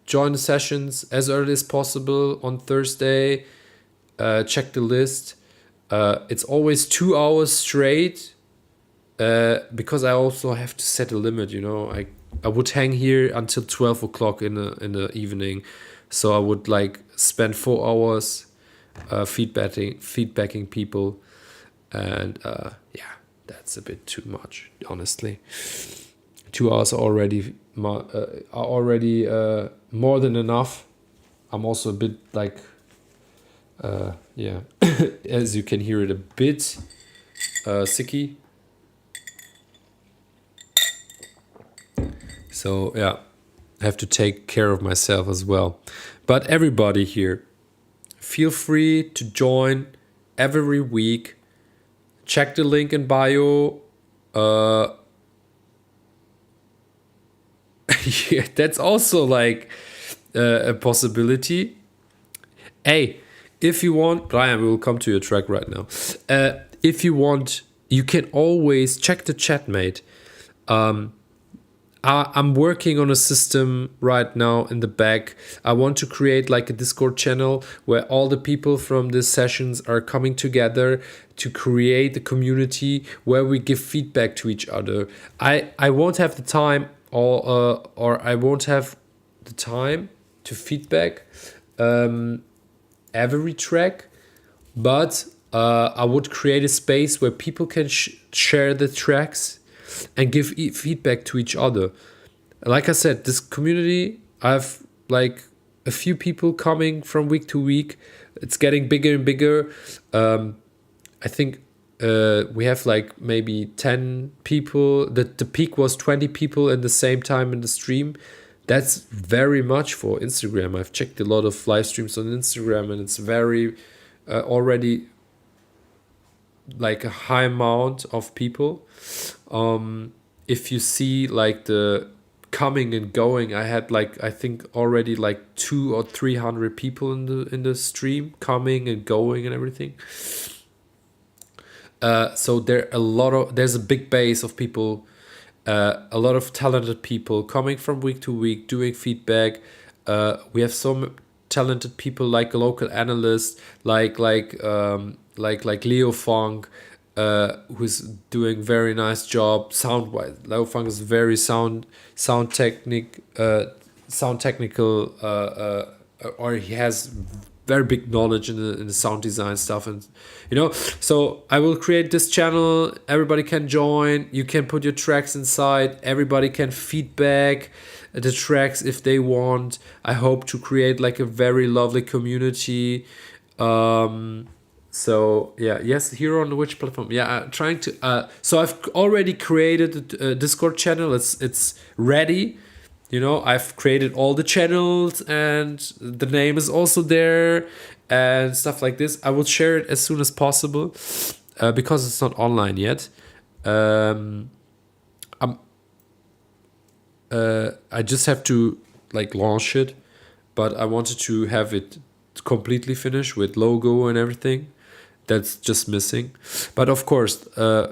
join the sessions as early as possible on Thursday. Check the list. It's always 2 hours straight, because I also have to set a limit. You know, I would hang here until 12 o'clock in the evening, so I would like spend 4 hours feedbacking people, and yeah, that's a bit too much, honestly. 2 hours are already more than enough. I'm also a bit like, yeah, as you can hear it, a bit sicky. So yeah, I have to take care of myself as well. But everybody here, feel free to join every week. Check the link in bio. Yeah, that's also like a possibility. Hey, if you want, Brian, we will come to your track right now. If you want, you can always check the chat, mate. I'm working on a system right now in the back. I want to create like a Discord channel where all the people from these sessions are coming together to create a community where we give feedback to each other. I won't have the time or I won't have the time to feedback every track, but I would create a space where people can share the tracks and give feedback to each other. Like I said, this community, I have like a few people coming from week to week. It's getting bigger and bigger. I think we have like maybe 10 people. The peak was 20 people at the same time in the stream. That's very much for Instagram. I've checked a lot of live streams on Instagram, and it's very already like a high amount of people. If you see like the coming and going, I had like, I think already like 200 or 300 people in the stream coming and going and everything. So there's a big base of people, a lot of talented people coming from week to week doing feedback. We have some talented people like a local analyst, like Leo Funk, who's doing very nice job sound wise. Leo Funk is very sound technical, or he has very big knowledge in the sound design stuff, and so I will create this channel. Everybody can join. You can put your tracks inside. Everybody can feedback the tracks if they want. I hope to create like a very lovely community. So yeah, yes, here on which platform? Yeah, I'm trying to. So I've already created a Discord channel. It's ready. I've created all the channels, and the name is also there and stuff like this. I will share it as soon as possible because it's not online yet. I just have to like launch it, but I wanted to have it completely finished with logo and everything. That's just missing. But of course,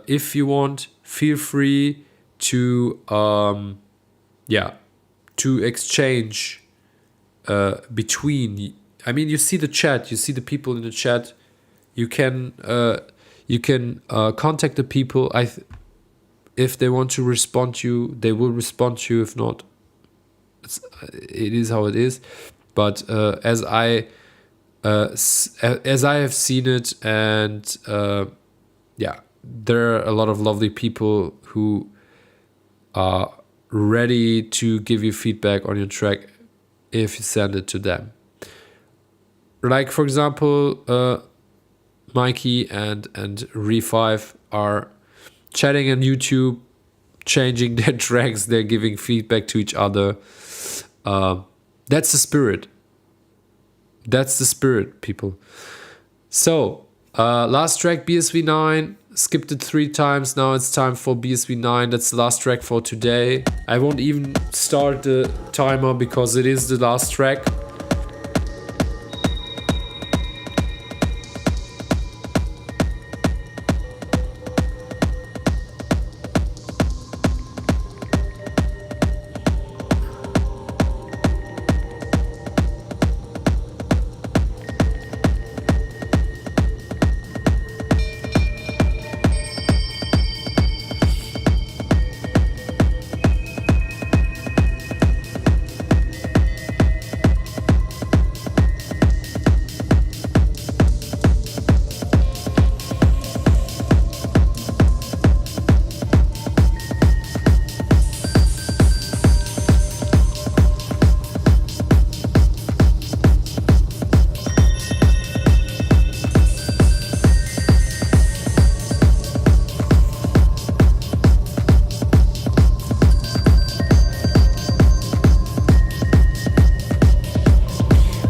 if you want, feel free to to exchange between. I mean, you see the chat, you see the people in the chat. You can contact the people. If they want to respond to you, they will respond to you. If not, it is how it is. But as I have seen it, and there are a lot of lovely people who are ready to give you feedback on your track if you send it to them. Like for example, Mikey and Re5 are chatting on YouTube, changing their tracks, they're giving feedback to each other. That's the spirit. That's the spirit, people. So, last track, BSV9. Skipped it 3 times. Now it's time for BSV9. That's the last track for today. I won't even start the timer because it is the last track.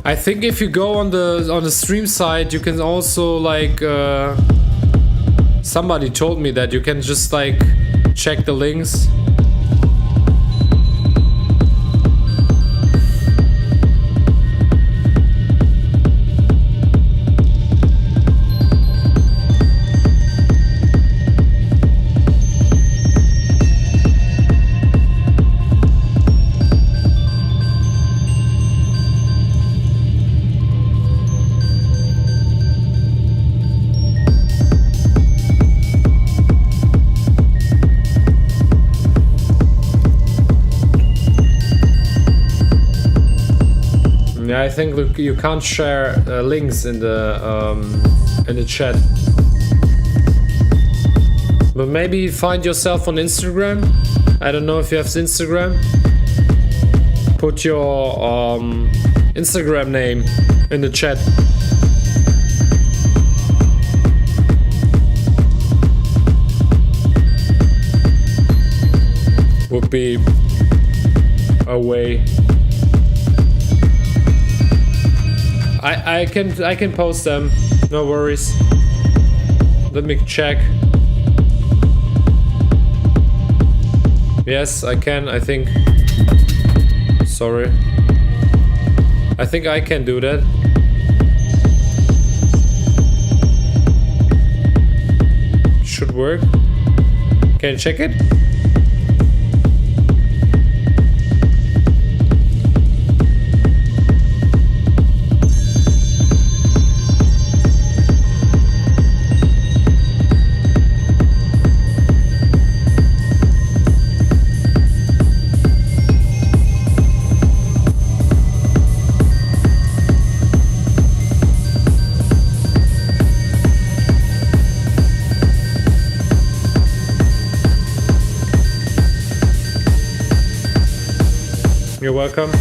I think if you go on the stream side, you can also like somebody told me that you can just like check the links. Yeah, I think look, you can't share links in the chat. But maybe find yourself on Instagram. I don't know if you have Instagram. Put your Instagram name in the chat. Would be a way. I can post them, no worries. Let me check. Yes, I can, I think. Sorry. I think I can do that. Should work. Can you check it? You're welcome.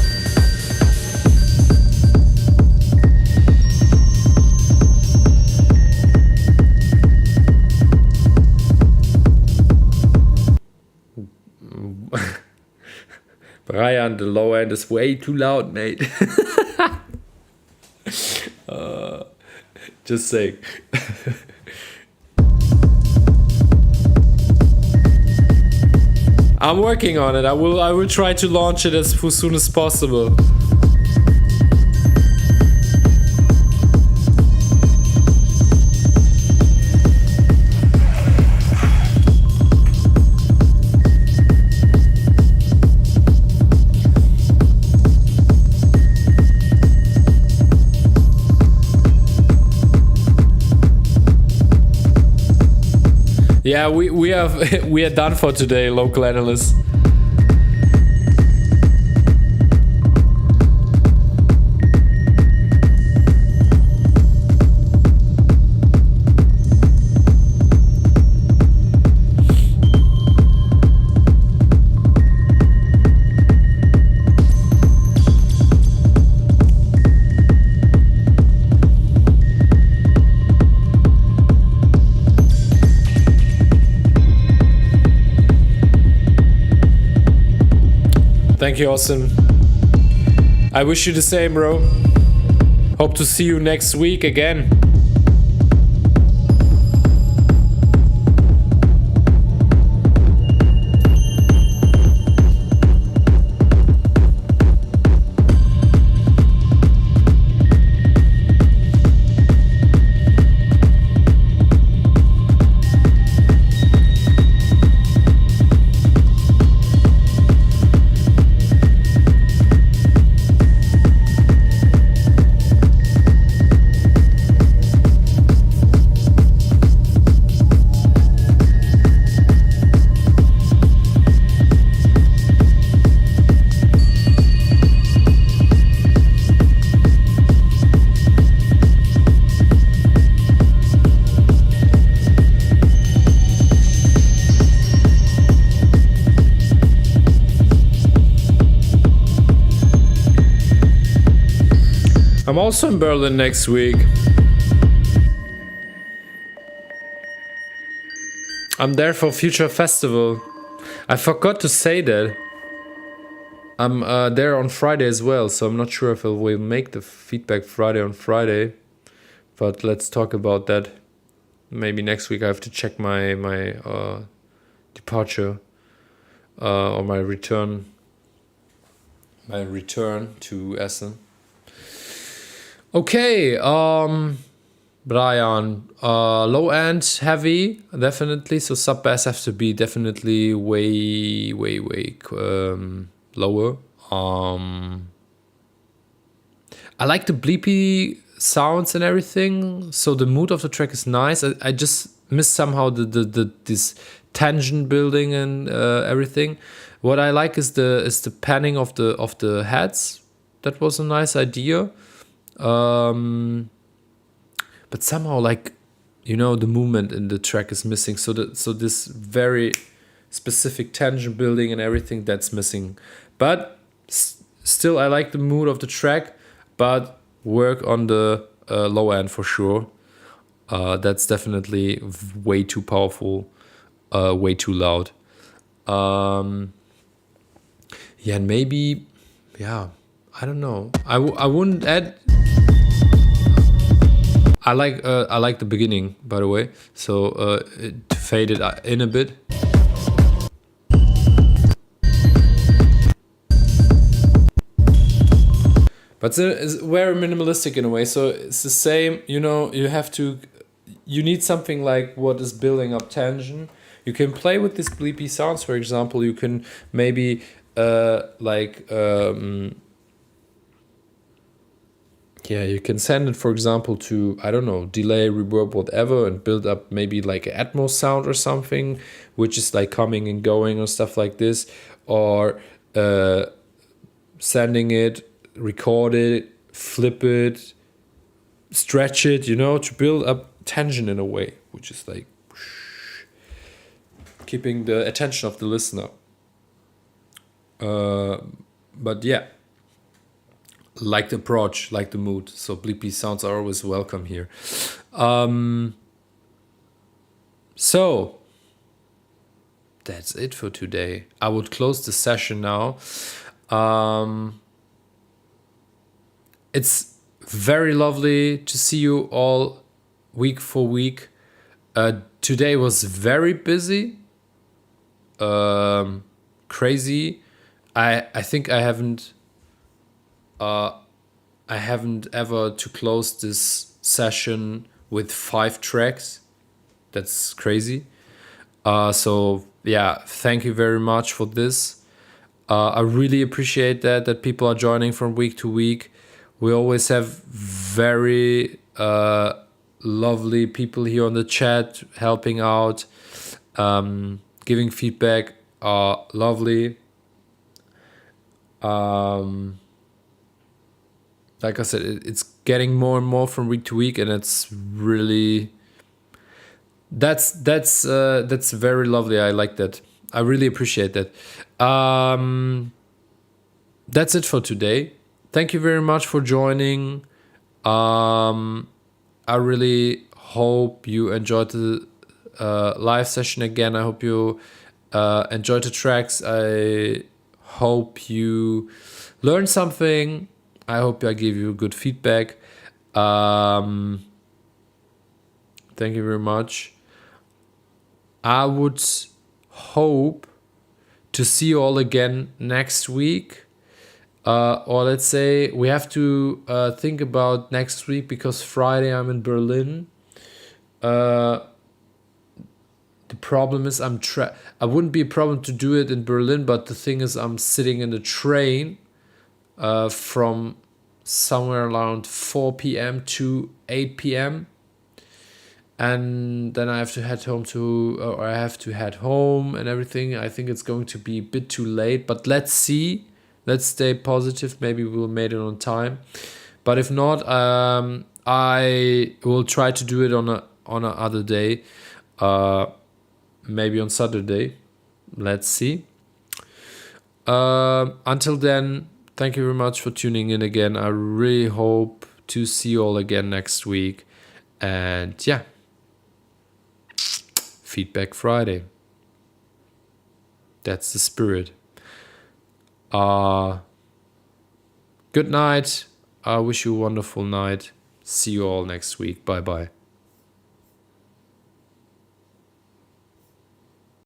Brian, the low end is way too loud, mate. Just saying. I'm working on it. I will try to launch it as soon as possible. Yeah, we are done for today, local analysts. Thank you, Austin. I wish you the same, bro. Hope to see you next week again. I'm also in Berlin next week. I'm there for Future Festival. I forgot to say that. I'm there on Friday as well, so I'm not sure if I will make the Feedback Friday on Friday. But let's talk about that. Maybe next week I have to check my departure or my return to Essen. Okay, Brian, low end, heavy, definitely. So sub bass have to be definitely way lower. I like the bleepy sounds and everything. So the mood of the track is nice. I just miss somehow this tension building and everything. What I like is the panning of the heads. That was a nice idea. But somehow, like, the movement in the track is missing. So this very specific tension building and everything, that's missing. But still, I like the mood of the track. But work on the low end for sure. That's definitely way too powerful, way too loud. And maybe, I don't know. I wouldn't add. I like the beginning, by the way. So to fade it in a bit. But it's very minimalistic in a way. So it's the same. You need something like what is building up tension. You can play with these bleepy sounds. For example, you can maybe you can send it, for example, to, I don't know, delay, reverb, whatever, and build up maybe like an Atmos sound or something, which is like coming and going or stuff like this. Or sending it, record it, flip it, stretch it, to build up tension in a way, which is like keeping the attention of the listener. But yeah. Like the approach, like the mood. So bleepy sounds are always welcome here. So that's it for today. I would close the session now. It's very lovely to see you all week for week. Today was very busy. Crazy. I think I haven't ever to close this session with 5 tracks. That's crazy. So yeah, thank you very much for this. I really appreciate that people are joining from week to week. We always have very lovely people here on the chat helping out, giving feedback. Lovely. Like I said, it's getting more and more from week to week, and it's really that's very lovely. I like that. I really appreciate that. That's it for today. Thank you very much for joining. I really hope you enjoyed the live session again. I hope you enjoyed the tracks. I hope you learned something. I hope I gave you good feedback. Thank you very much. I would hope to see you all again next week. Or let's say we have to think about next week, because Friday I'm in Berlin. The problem is I wouldn't be a problem to do it in Berlin, but the thing is I'm sitting in the train from somewhere around 4 p.m. to 8 p.m. and then I have to head home and everything. I think it's going to be a bit too late, but let's see. Let's stay positive. Maybe we'll make it on time. But if not, I will try to do it on a other day. Maybe on Saturday. Let's see. Until then, thank you very much for tuning in again. I really hope to see you all again next week. And yeah, Feedback Friday. That's the spirit. Good night. I wish you a wonderful night. See you all next week. Bye bye.